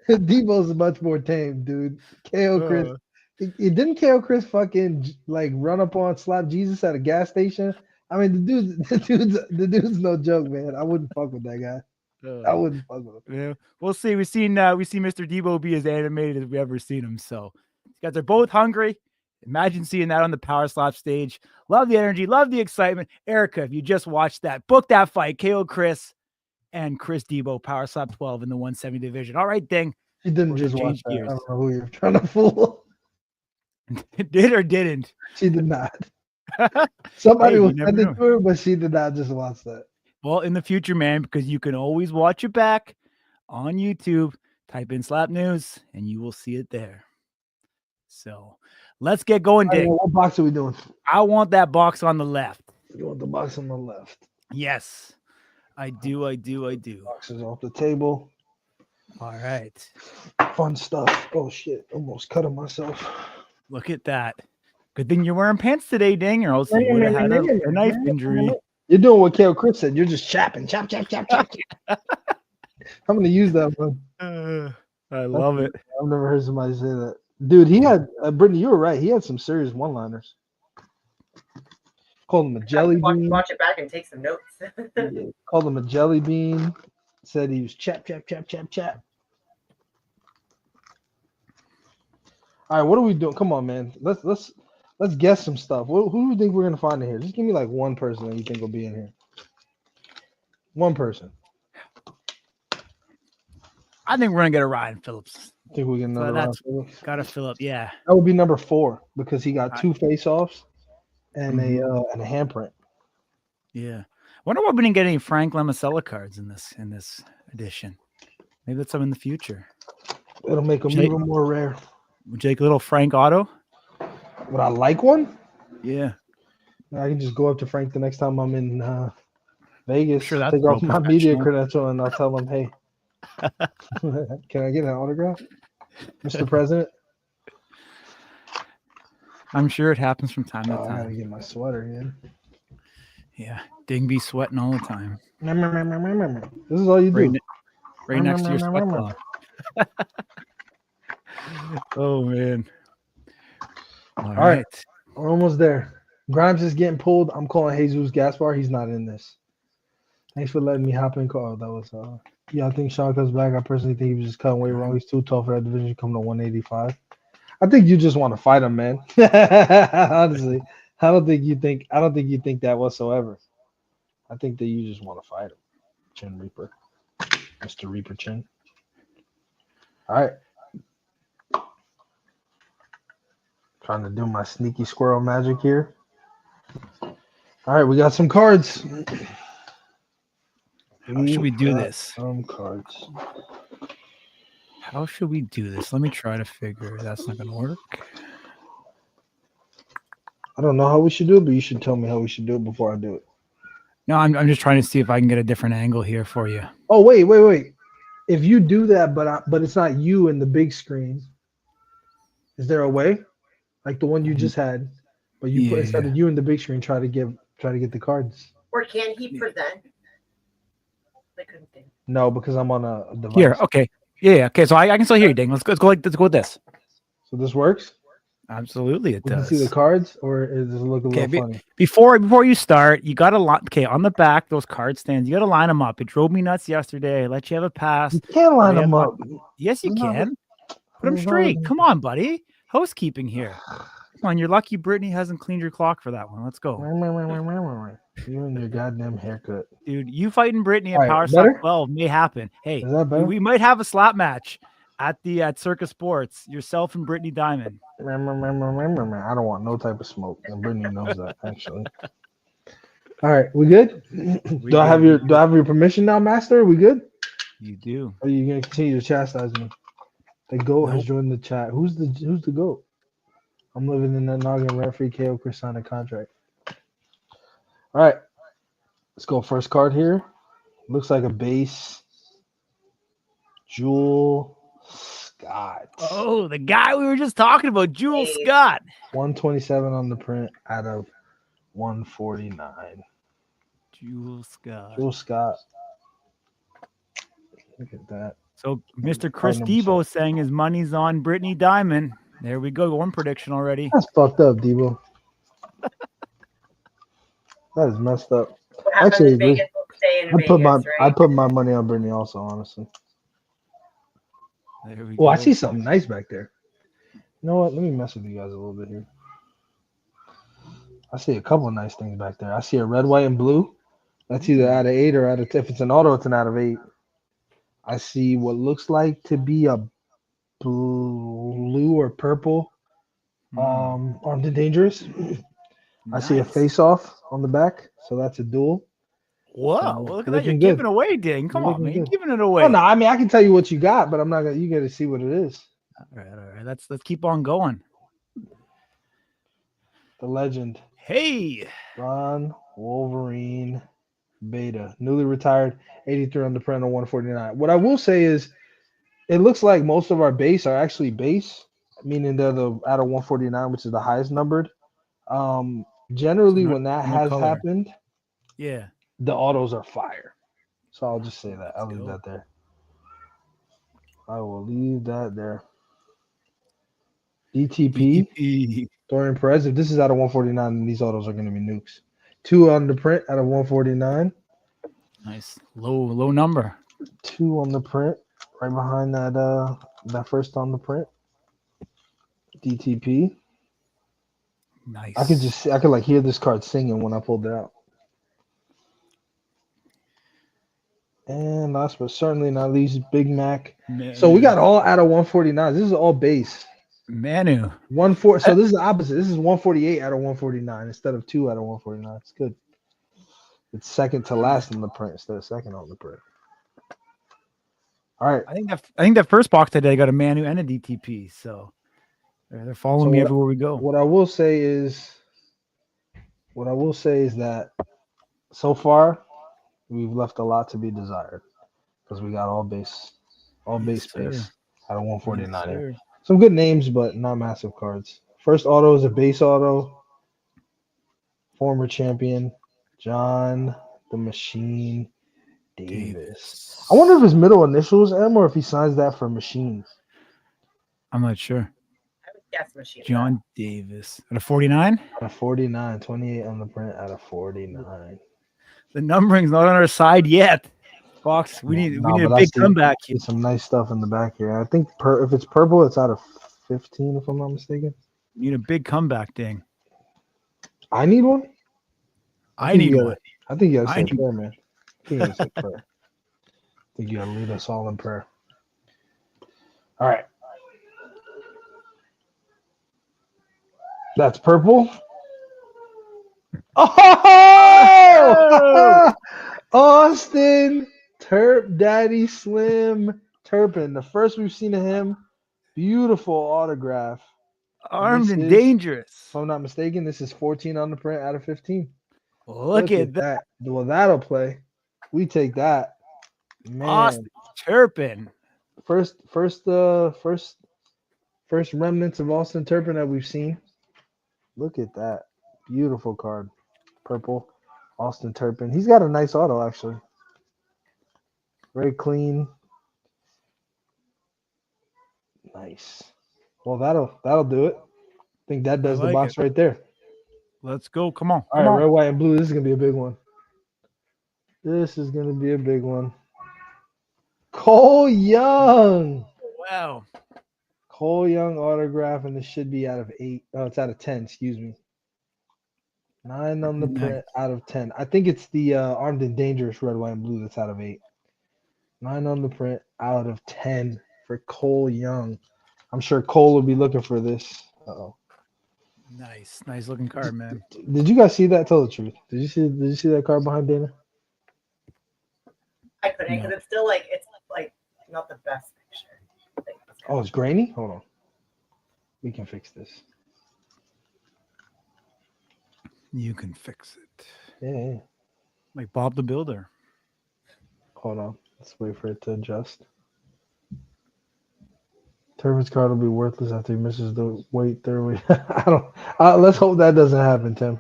Debo's much more tame, dude. KO Chris. Didn't KO Chris fucking like run up on Slap Jesus at a gas station? I mean, the dude's no joke, man. I wouldn't fuck with that guy. I wouldn't fuck with him. Yeah, we'll see. We see Mr. Debo be as animated as we ever seen him. So these guys are both hungry. Imagine seeing that on the Power Slap stage. Love the energy, love the excitement. Erica, if you just watched that, book that fight. KO Chris and Chris Debo, Power Slap 12 in the 170 division. All right, Ding. She didn't just watch that. I don't know who you're trying to fool. Did or didn't? She did not. Somebody was sending to her, but she did not just watch that. Well, in the future, man, because you can always watch it back on YouTube. Type in Slap News, and you will see it there. So let's get going, Dick. What box are we doing? I want that box on the left. You want the box on the left? Yes, I do. Boxes off the table. All right. Fun stuff. Oh, shit. Almost cutting myself. Look at that. Good thing you're wearing pants today, Ding, or else you would have had a knife injury. You're doing what KO Chris said. You're just chapping. Chop. I'm going to use that one. I love it. I've never heard somebody say that. Dude, he had, Brittany, you were right. He had some serious one-liners. Called him a jelly bean. Watch it back and take some notes. Yeah, called him a jelly bean. Said he was chap. All right, what are we doing? Come on, man. Let's guess some stuff. Who do you think we're gonna find in here? Just give me like one person that you think will be in here. One person. I think we're gonna get a Ryan Phillips. Think we get another Ryan Phillips? Got a Phillip, yeah. That would be number 4 because he got 2 face-offs and a handprint. Yeah. I wonder why we didn't get any Frank Lamacella cards in this edition. Maybe that's some in the future. It'll make them even more rare. Would you like a little Frank auto? Would I like one? Yeah. I can just go up to Frank the next time I'm in Vegas. Sure, that's take off my media credential and I'll tell him, hey, can I get an autograph, Mr. President? I'm sure it happens from time to time. I gotta get my sweater in. Yeah, Ding be sweating all the time. This is all you do. Right next to your sweat cloth. Oh man. All right. We're almost there. Grimes is getting pulled. I'm calling Jesus Gaspar. He's not in this. Thanks for letting me hop in. Call. That was I think Sean comes back. I personally think he was just cutting weight wrong. He's too tall for that division. Come to 185. I think you just want to fight him, man. Honestly, I don't think you think that whatsoever. I think that you just want to fight him. Chin Reaper. Mr. Reaper Chin. All right. Trying to do my sneaky squirrel magic here. All right, we got some cards. How should we do this? Some cards. How should we do this? Let me try to figure. That's not going to work. I don't know how we should do it, but you should tell me how we should do it before I do it. No, I'm just trying to see if I can get a different angle here for you. Oh, wait. If you do that, but it's not you in the big screen, is there a way? Like the one you just had, but you put instead of you in the big screen, try to get the cards. Or can he present? I couldn't think. No, because I'm on a device. Here, okay. Yeah, okay. So I can still hear you, Ding. Let's go with this. So this works? Absolutely, it does. Can you see the cards, or does it look a little funny? Before you start, you got to on the back, those card stands, you got to line them up. It drove me nuts yesterday. I let you have a pass. You can't line them up. Yes, you can. Put them straight. Come on, buddy. Housekeeping here. Come on, you're lucky Brittany hasn't cleaned your clock for that one. Let's go. You and your goddamn haircut. Dude, you fighting Brittany at All right, Power better? Slap 12 may happen. Hey, Is that better? we might have a slap match at Circus Sports. Yourself and Brittany Diamond. I don't want no type of smoke, and Brittany knows that actually. All right, we good? Do I have your permission now, Master? We good? You do. Or are you gonna continue to chastise me? The GOAT has Nope. joined the chat. Who's the GOAT? I'm living in that noggin referee KO Chris signed a contract. All right, let's go. First card here. Looks like a base. Jewel Scott. Oh, the guy we were just talking about, Jewel Scott. 127 on the print out of 149. Jewel Scott. Jewel Scott. Look at that. So Mr. Chris Card number Debo saying his money's on Brittany Diamond. There we go. One prediction already. That's fucked up, Debo. That is messed up. What happens Actually, in Vegas will stay in I Vegas, put my money on Brittany also, honestly. There we Oh, go. I see something nice back there. You know what? Let me mess with you guys a little bit here. I see a couple of nice things back there. I see a red, white, and blue. That's either out of 8 or out of 10. If it's an auto, it's an out of 8. I see what looks like to be a blue or purple Armed and Dangerous. I see a Nice. face-off on the back, so that's a duel. Whoa, look at that. You're looking good. giving away, Ding. Come on, Looking man. You're good. giving it away. Oh, no, I mean, I can tell you what you got, but I'm not gonna. You got to see what it is. All right. Let's keep on going. The legend, Hey, Ron Wolverine Beta, newly retired, 83 on the print on 149. What I will say is, it looks like most of our base are actually base, meaning they're the out of 149, which is the highest numbered. Generally, when that has color. happened, Yeah. the autos are fire. So I'll just say that. I'll leave go. that there. I will leave that there. DTP. Dorian Perez. If this is out of 149, then these autos are going to be nukes. 2 on the print out of 149. Nice. Low number. 2 on the print. Right behind that first on the print. DTP. Nice. I could like hear this card singing when I pulled it out. And last but certainly not least, Big Mac. So we got all out of 149. This is all base. Manu. 14. So this is the opposite. This is 148 out of 149 instead of 2 out of 149. It's good. It's second to last in the print instead of second on the print. All right. I think that first box today got a Manu and a DTP. So they're following me everywhere we go. What I will say is that so far we've left a lot to be desired because we got all base space out of 149 here. Some good names, but not massive cards. First auto is a base auto. Former champion, John the Machine Davis. I wonder if his middle initial is M or if he signs that for Machine. I'm not sure. I would guess Machine. John Davis. At a 49? Out of 49. 28 on the print out of 49. The numbering's not on our side yet. Fox, we need a big comeback here. Some nice stuff in the back here. I think if it's purple, it's out of 15, if I'm not mistaken. We need a big comeback, Ding. I need one? I need one. I think you got to say prayer, man. I think you got to say prayer. I think you got to lead us all in prayer. All right. That's purple. Oh! Austin Turp Daddy Slim Turpin. The first we've seen of him. Beautiful autograph. Armed and dangerous. If I'm not mistaken, this is 14 on the print out of 15. Look at that. Well, that'll play. We take that. Man. Austin Turpin. First remnants of Austin Turpin that we've seen. Look at that. Beautiful card. Purple. Austin Turpin. He's got a nice auto, actually. Very clean. Nice. Well, that'll do it. I think that does the box right there. Let's go. Come on. All right, red, white, and blue. This is going to be a big one. This is going to be a big one. Cole Young. Wow. Cole Young autograph, and this should be out of 8. Oh, it's out of 10. Excuse me. 9 on the print out of 10. I think it's the Armed and Dangerous red, white, and blue that's out of 8. 9 on the print out of 10 for Cole Young. I'm sure Cole will be looking for this. Uh-oh. Nice looking card, man. Did you guys see that? Tell the truth. Did you see that card behind Dana? I couldn't because it's still like not the best picture. Oh, it's grainy? Hold on. We can fix this. You can fix it. Yeah. Like Bob the Builder. Hold on. Let's wait for it to adjust. Turpin's card will be worthless after he misses the weight third week. I don't. Let's hope that doesn't happen, Tim.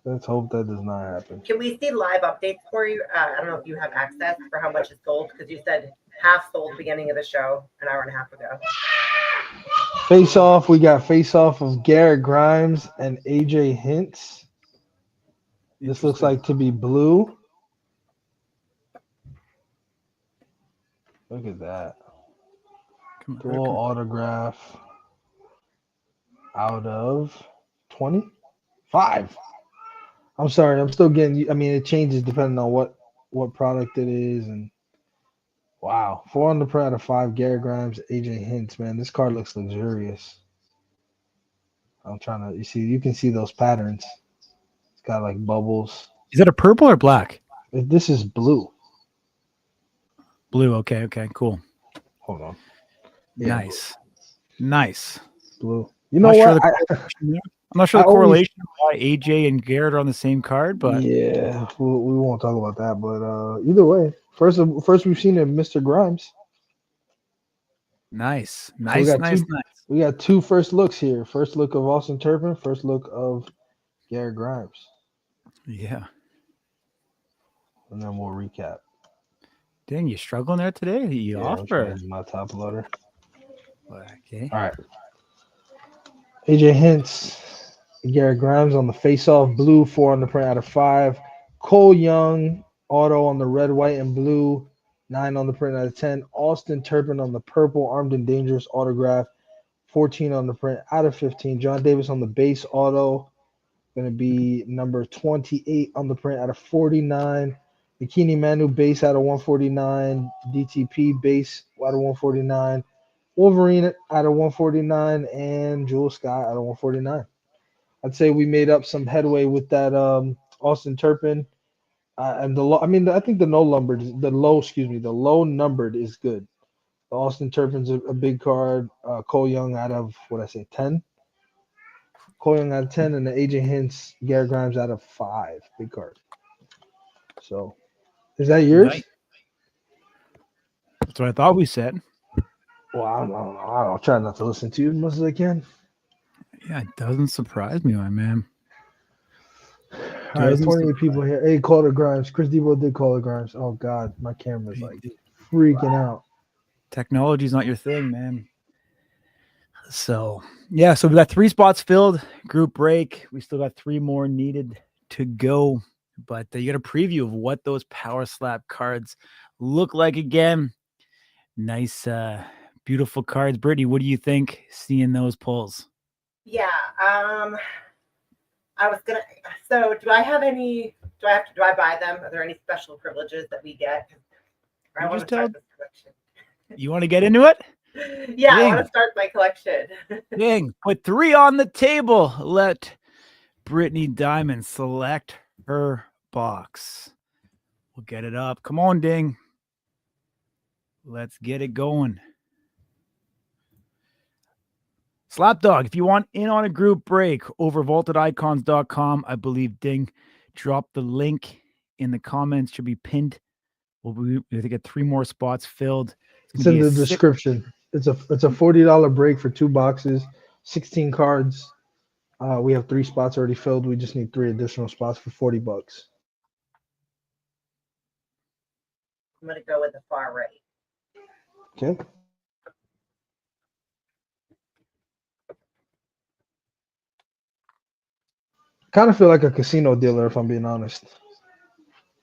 Let's hope that does not happen. Can we see live updates for you? I don't know if you have access for how much is sold because you said half sold beginning of the show an hour and a half ago. Face off. We got face off of Garrett Grimes and AJ Hints. This looks like to be blue. Look at that. Dual autograph out of 25. I'm sorry, I'm still getting. I mean, it changes depending on what product it is, and wow, 4 on the print out of 5. Garrett Grimes, AJ Hints. Man, this card looks luxurious. I'm trying to. You can see those patterns. It's got like bubbles. Is it a purple or black? This is blue. Blue. Okay. Cool. Hold on. Yeah, Nice. Blue. You know what? I'm not sure the correlation of why AJ and Garrett are on the same card, but yeah, we won't talk about that. But either way, first we've seen it, Mr. Grimes. Nice. We got 2 first looks here. First look of Austin Turpin. First look of Garrett Grimes. Yeah. And then we'll recap. Dang, you struggling there today? You offer my top loader. Okay. All right. AJ Hints, Garrett Grimes on the face-off blue, 4 on the print out of 5. Cole Young auto on the red, white, and blue, 9 on the print out of 10. Austin Turpin on the purple, Armed and Dangerous autograph, 14 on the print out of 15. John Davis on the base auto, going to be number 28 on the print out of 49. Bikini Manu base out of 149. DTP base out of 149. Wolverine out of 149. And Jules Scott out of 149. I'd say we made up some headway with that Austin Turpin. And the low, I think the low numbered is good. The Austin Turpin's a big card. Cole Young out of 10. Cole Young out of 10, and the AJ Hints, Garrett Grimes out of 5. Big card. So, is that yours? Nice. That's what I thought we said. Well, I don't know. I'll try not to listen to you as much as I can. Yeah, it doesn't surprise me, my man. All right, 28 people here. Hey, call it Grimes. Chris Debo did call it Grimes. Oh, God. My camera's like freaking out. Technology's not your thing, man. So, yeah, so we got 3 spots filled. Group break. We still got 3 more needed to go. But you got a preview of what those Power Slap cards look like again. Nice, beautiful cards. Brittany, what do you think seeing those pulls? Yeah. I was gonna. So, do I buy them? Are there any special privileges that we get? I want to start this collection. You want to get into it? Yeah, I want to start my collection. Ding. Put 3 on the table. Let Brittany Diamond select her box. We'll get it up. Come on, Ding. Let's get it going. Slapdog, if you want in on a group break over vaultedicons.com, I believe Ding dropped the link in the comments. Should be pinned. We have to get 3 more spots filled. It's in the description. It's a $40 break for 2 boxes, 16 cards. We have 3 spots already filled. We just need 3 additional spots for $40. I'm gonna go with the far right. Okay. Kind of feel like a casino dealer, if I'm being honest,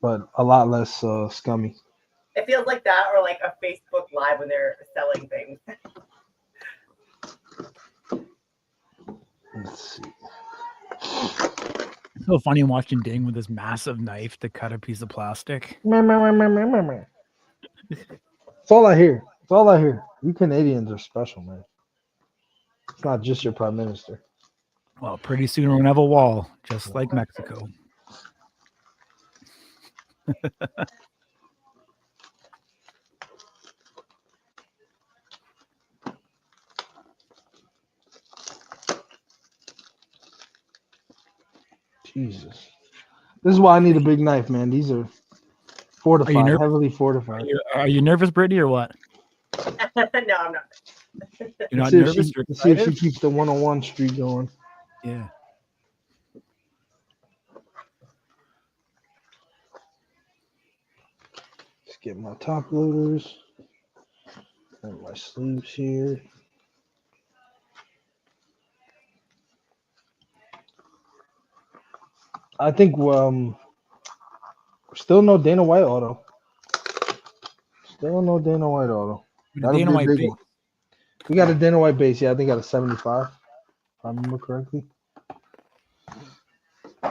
but a lot less scummy. It feels like that, or like a Facebook Live when they're selling things. Let's see. It's so funny watching Ding with this massive knife to cut a piece of plastic. That's all I hear. That's all I hear. You Canadians are special, man. It's not just your prime minister. Well, pretty soon we're gonna have a wall, just like Mexico. Jesus. This is why I need a big knife, man. These are fortified, nervous? heavily fortified. Are you nervous, Brittany, or what? No, I'm not. You're not Let's see if nervous? she- You're let's see if she excited? keeps the one-on-one streak going. Yeah. Let's get my top loaders and my sleeves here. I think still no Dana White auto. Still no Dana White auto. That'll Dana be a White big base. one. We got a Dana White base. Yeah, I think got a 75. If I remember correctly.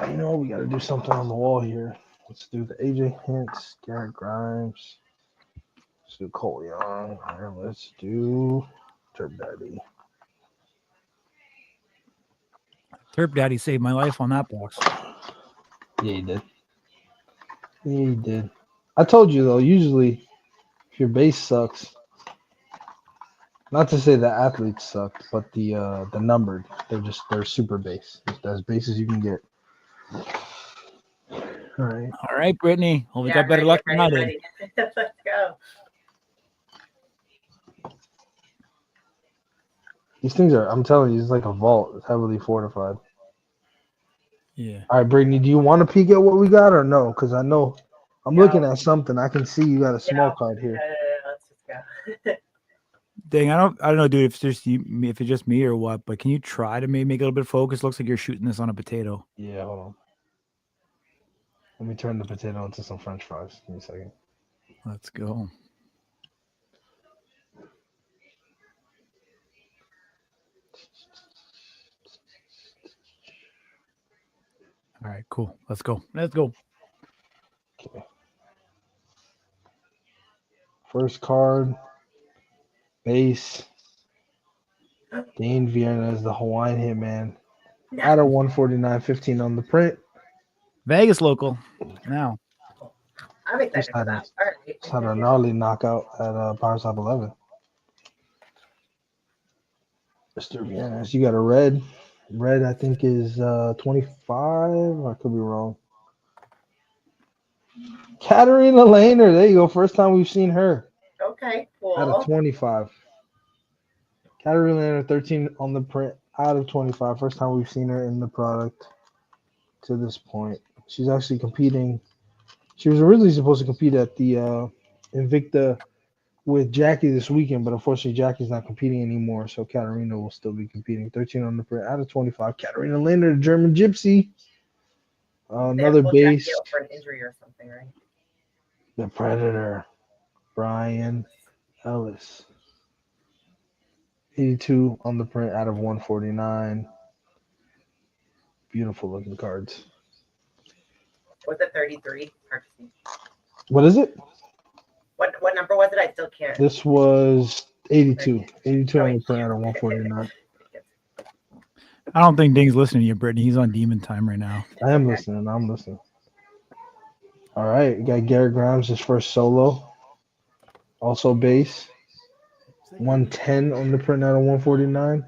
You know, we got to do something on the wall here. Let's do the AJ Hints, Garrett Grimes. Let's do Cole Young. And let's do Turb Daddy. Terp Daddy saved my life on that box. Yeah, he did. Yeah, he did. I told you, though, usually if your base sucks, not to say the athletes suck, but the numbered, they're super base. It's as base as you can get. All right. All right, Brittany. Well, we Yeah, got I'm better ready, luck I'm than I ready, did. I'm ready. Let's go. These things are, I'm telling you, it's like a vault. It's heavily fortified. Yeah. All right, Brittany, do you want to peek at what we got or no? Because I know I'm looking at something. I can see you got a small card here. Let's just go. Dang, I don't know, dude, if it's just you, if it's just me or what, but can you try to maybe make it a little bit focused? Looks like you're shooting this on a potato. Yeah, hold on. Let me turn the potato into some French fries. Give me a second. Let's go. All right, cool. Let's go. Let's go. Okay. First card, base. Dane Vienna is the Hawaiian hitman. Out of 149, 15 on the print. Vegas local. Now. I'm excited Just for had that. a, All right. just had a gnarly knockout at Power Stop 11. Mr. Vienna. You got a red. Red, I think, is 25. I could be wrong. Katarina Lehner. There you go. First time we've seen her. Okay, cool. Out of 25. Katarina Lehner, 13 on the print. Out of 25. First time we've seen her in the product to this point. She's actually competing. She was originally supposed to compete at the Invicta with Jackie this weekend, but unfortunately Jackie's not competing anymore, so Katarina will still be competing. 13 on the print. Out of 25. Katarina Lehner, the German Gypsy. They have Another pulled Jackie base. out for an injury or something, right? The Predator. Brian Ellis. 82 on the print out of 149. Beautiful looking cards. Was it 33? Hard to see. What is it? What number was it? I still can't. This was 82. 82 on the print out of 149. I don't think Ding's listening to you, Brittany. He's on demon time right now. I am listening. I'm listening. All right. We got Garrett Grimes, his first solo. Also base. 110 on the print out of 149.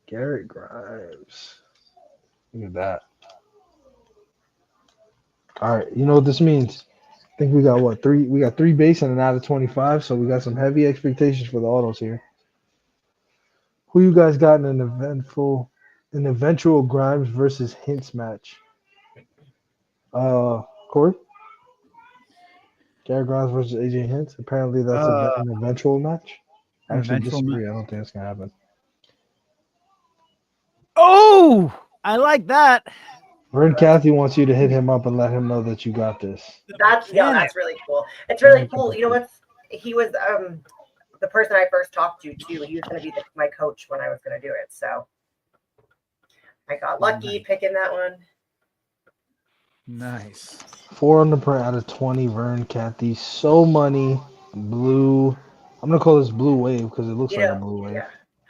Garrett Grimes. Look at that. All right. You know what this means? I think we got what? Three. We got 3 base and an out of 25. So we got some heavy expectations for the autos here. Who you guys got in an eventual Grimes versus Hints match? Corey? Garrett Grimes versus AJ Hints. Apparently that's an eventual match. I An actually eventual disagree. I don't think that's gonna happen. Oh, I like that. Vern Cathy wants you to hit him up and let him know that you got this. That's really cool. It's really cool. You know what's he was the person I first talked to too. He was going to be my coach when I was going to do it. So I got lucky picking that one. Nice. 4 on the print out of 20. Vern Cathy. So money. Blue. I'm gonna call this blue wave because it looks like a blue wave. Yeah.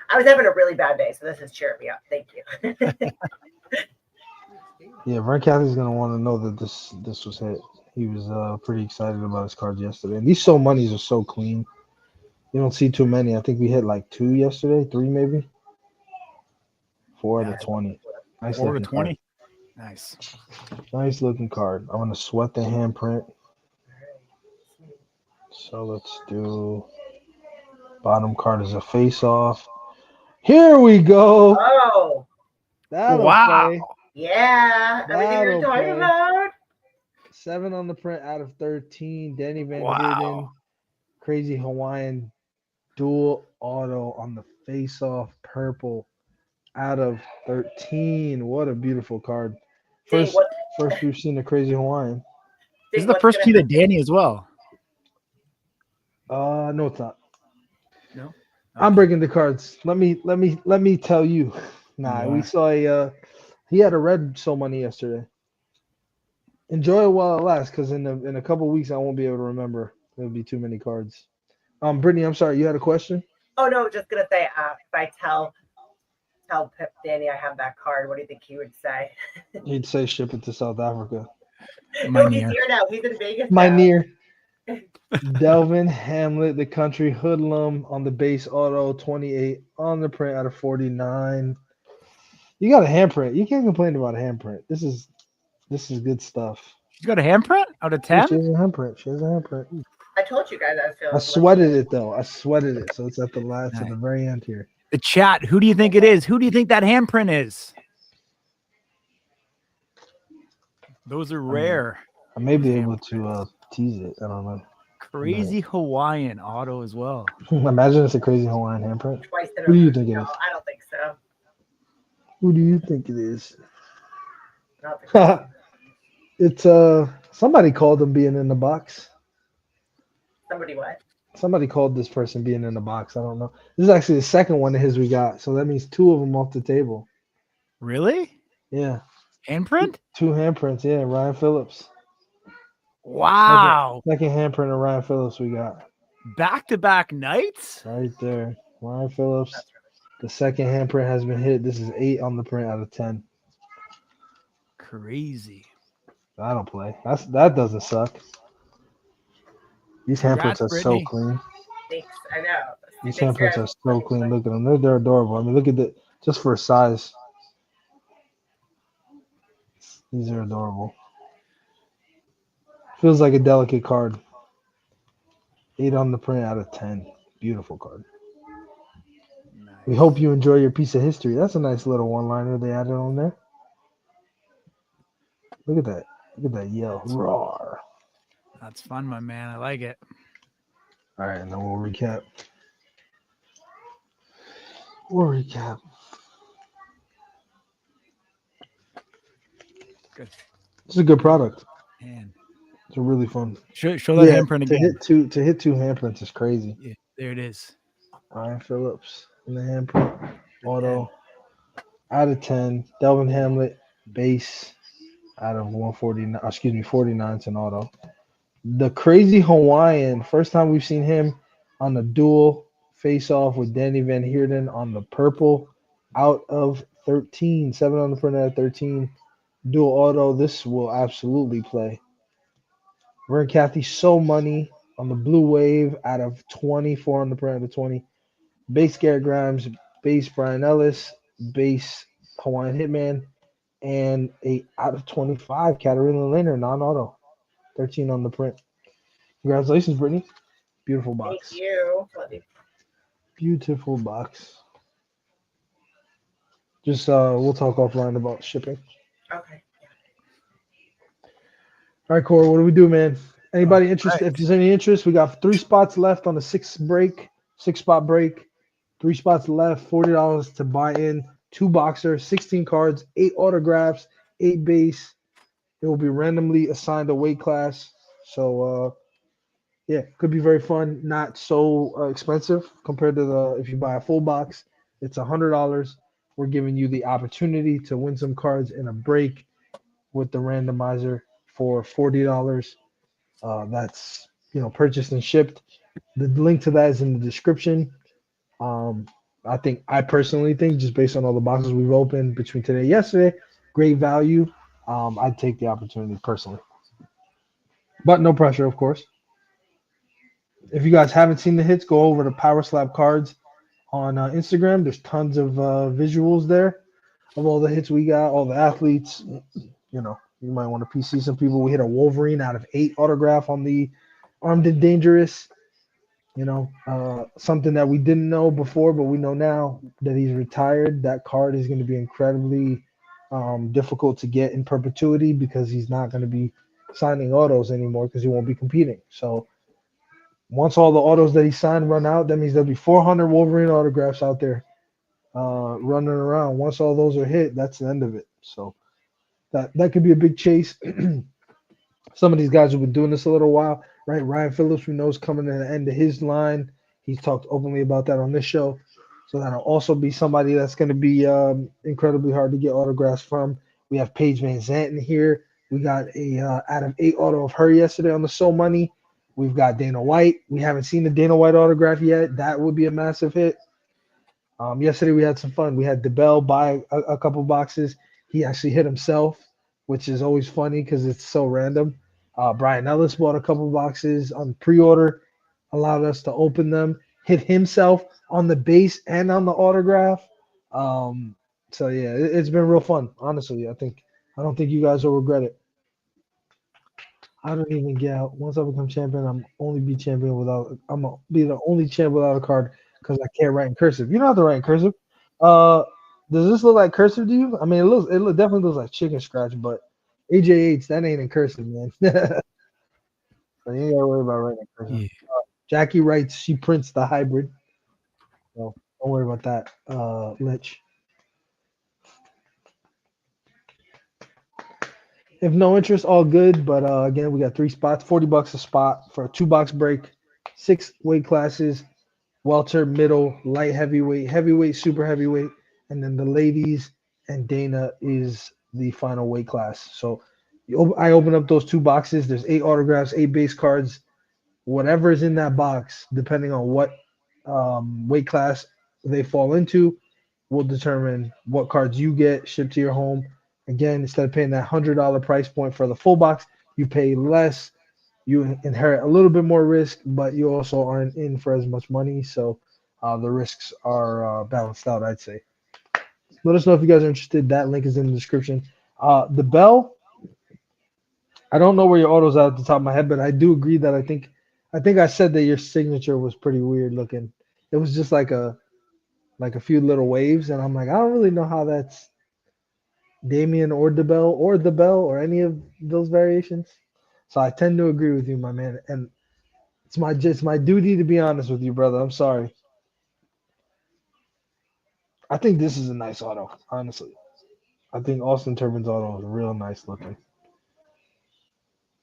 I was having a really bad day, so this is cheering me up. Thank you. Yeah, Vern Cathy's gonna want to know that this was hit. He was pretty excited about his cards yesterday. And these so monies are so clean. You don't see too many. I think we hit like 2 yesterday, 3 maybe. 4 out of 20. Nice 4 to looking 20. card. Nice. Nice looking card. I'm gonna sweat the handprint. So let's do bottom card is a face off. Here we go. Oh, That'll Wow. play. yeah. Everything we were That'll talking play. about. 7 on the print out of 13. Danny Van Wow. Heerden. Crazy Hawaiian dual auto on the face off purple out of 13. What a beautiful card. First we've seen a Crazy Hawaiian. This is the first P that Danny as well. No, it's not. No. Okay. I'm breaking the cards. Let me tell you. We saw he had a red so money yesterday. Enjoy it while it lasts, because in a couple weeks I won't be able to remember. There'll be too many cards. Brittany, I'm sorry, you had a question? Oh no, just gonna say if I tell Danny I have that card, what do you think he would say? He'd say ship it to South Africa. No, he's here now. He's in Vegas. My now. near. Delvin Hamlet, the country hoodlum on the base auto, 28 on the print out of 49. You got a handprint. You can't complain about a handprint. This is good stuff. She's got a handprint out of 10? She has a handprint. I told you guys I was feeling. I sweated it though. So it's at the last, at the very end here. The chat, who do you think it is? Who do you think that handprint is? Those are rare. I may be able to tease it. I don't know. Crazy Hawaiian auto as well. Imagine it's a Crazy Hawaiian handprint. Twice in a Who do you row. think it No, is? I don't think so. Who do you think it is? Not the It's somebody called them being in the box. Somebody what? Somebody called this person being in the box. I don't know. This is actually the second one of his we got. So that means 2 of them off the table. Really? Yeah. Handprint? 2 handprints. Yeah. Ryan Phillips. Wow. Second handprint of Ryan Phillips we got. Back-to-back nights? Right there. Ryan Phillips. The second handprint has been hit. This is 8 on the print out of 10. Crazy. That'll play. That doesn't suck. These handprints are so clean. Thanks. I know. These handprints are so clean. Look at them. They're adorable. I mean, look at it. Just for size. These are adorable. Feels like a delicate card. 8 on the print out of 10. Beautiful card. Nice. We hope you enjoy your piece of history. That's a nice little one-liner they added on there. Look at that. Look at that yell. Roar. That's fun, my man. I like it. All right, and then we'll recap. Good. It's a good product. Man. It's a really fun. Show that handprint again. To hit 2 handprints is crazy. Yeah, there it is. Ryan Phillips in the handprint. Auto. Out of 10. Delvin Hamlet base out of 149. Excuse me, 49. It's an auto. The Crazy Hawaiian. First time we've seen him on the dual face off with Danny Van Heerden on the purple out of 13. 7 on the print out of 13. Dual auto. This will absolutely play. Vern Cathy, So Money on the blue wave out of 24 on the print out of 20. Base Garrett Grimes, base Brian Ellis, base Hawaiian Hitman, and a out of 25 Katarina Lehner non-auto. 13 on the print. Congratulations, Brittany. Beautiful box. Thank you. Beautiful box. Just we'll talk offline about shipping. Okay. All right, Cora, what do we do, man? Anybody interested? If there's any interest, we got 3 spots left on the 6-spot break. 3 spots left, $40 to buy in, 2 boxers, 16 cards, 8 autographs, 8 base. It will be randomly assigned a weight class. So yeah, could be very fun. Not so expensive compared to the if you buy a full box. It's $100. We're giving you the opportunity to win some cards in a break with the randomizer for $40. That's purchased and shipped. The link to that is in the description. I personally think, just based on all the boxes we've opened between today and yesterday, great value. I'd take the opportunity personally, but no pressure, of course. If you guys haven't seen the hits, go over to Power Slap Cards on Instagram. There's tons of visuals there of all the hits we got, all the athletes. You might want to PC some people. We hit a Wolverine out of 8 autograph on the Armed and Dangerous. Something that we didn't know before, but we know now that he's retired. That card is going to be incredibly difficult to get in perpetuity because he's not going to be signing autos anymore because he won't be competing. So once all the autos that he signed run out, that means there'll be 400 Wolverine autographs out there running around. Once all those are hit, that's the end of it. So that could be a big chase. Some of these guys have been doing this a little while, right? Ryan Phillips, we know, is coming to the end of his line. He's talked openly about that on this show. So that'll also be somebody that's going to be incredibly hard to get autographs from. We have Paige Van Zanten here. We got a out of 8 auto of her yesterday on the So Money. We've got Dana White. We haven't seen the Dana White autograph yet. That would be a massive hit. Yesterday we had some fun. We had DeBell buy a couple boxes. He actually hit himself, which is always funny because it's so random. Brian Ellis bought a couple boxes on pre-order, allowed us to open them, hit himself on the base and on the autograph. So yeah, it's been real fun. Honestly, I don't think you guys will regret it. I don't even get out. Once I become champion, I'm gonna be the only champ without a card because I can't write in cursive. You don't have to write in cursive. Does this look like cursive to you? I mean, it definitely looks like chicken scratch, but AJH, that ain't in cursive, man. So you ain't gotta worry about writing in cursive. Yeah. Jackie writes, she prints the hybrid. So don't worry about that, Lich. If no interest, all good. But again, we got 3 spots, $40 a spot for a 2-box break, 6 weight classes: welter, middle, light heavyweight, heavyweight, super heavyweight, and then the ladies and Dana is the final weight class. So I open up those 2 boxes. There's 8 autographs, 8 base cards, whatever is in that box, depending on what weight class they fall into, will determine what cards you get shipped to your home. Again, instead of paying that $100 price point for the full box, you pay less. You inherit a little bit more risk, but you also aren't in for as much money. So the risks are balanced out, I'd say. Let us know if you guys are interested. That link is in the description. The bell, I don't know where your auto's at the top of my head, but I do agree that I think I said that your signature was pretty weird looking. It was just like a few little waves, and I'm like, I don't really know how that's Damien or the bell or any of those variations. So I tend to agree with you, my man, and it's my duty to be honest with you, brother. I'm sorry. I think this is a nice auto, honestly. I think Austin Turbin's auto is real nice looking.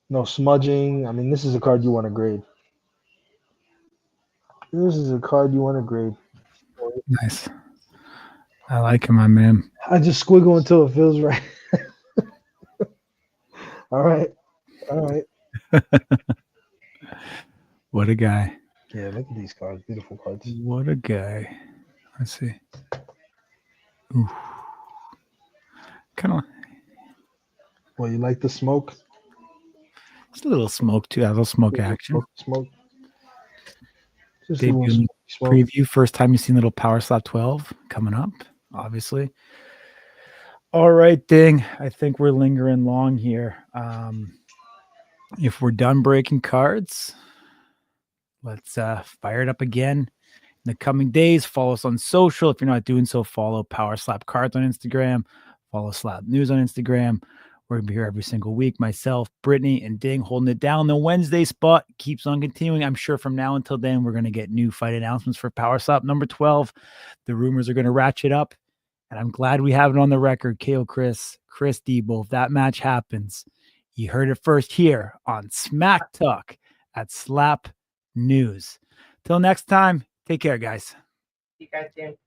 No smudging. I mean, this is a card you want to grade. This is a card you want to grade. Nice. I like him, my man. I just squiggle until it feels right. All right. What a guy. Yeah, look at these cards. Beautiful cards. What a guy. Let's see. Ooh. Kind of. Well, you like the smoke? It's a little smoke too. A little smoke action. Smoke. Just a little Debut smoke. preview. First time you've seen little Power Slap 12 coming up, obviously. All right, Ding. I think we're lingering long here. If we're done breaking cards, let's fire it up again in the coming days. Follow us on social. If you're not doing so, follow Power Slap Cards on Instagram. Follow Slap News on Instagram. We're going to be here every single week. Myself, Brittany, and Ding holding it down. The Wednesday spot keeps on continuing. I'm sure from now until then, we're going to get new fight announcements for Power Slap number 12. The rumors are going to ratchet up And I'm glad we have it on the record, KO Chris Debo. If that match happens, you heard it first here on Smack Talk at Slap News. Till next time, take care, guys. You guys soon.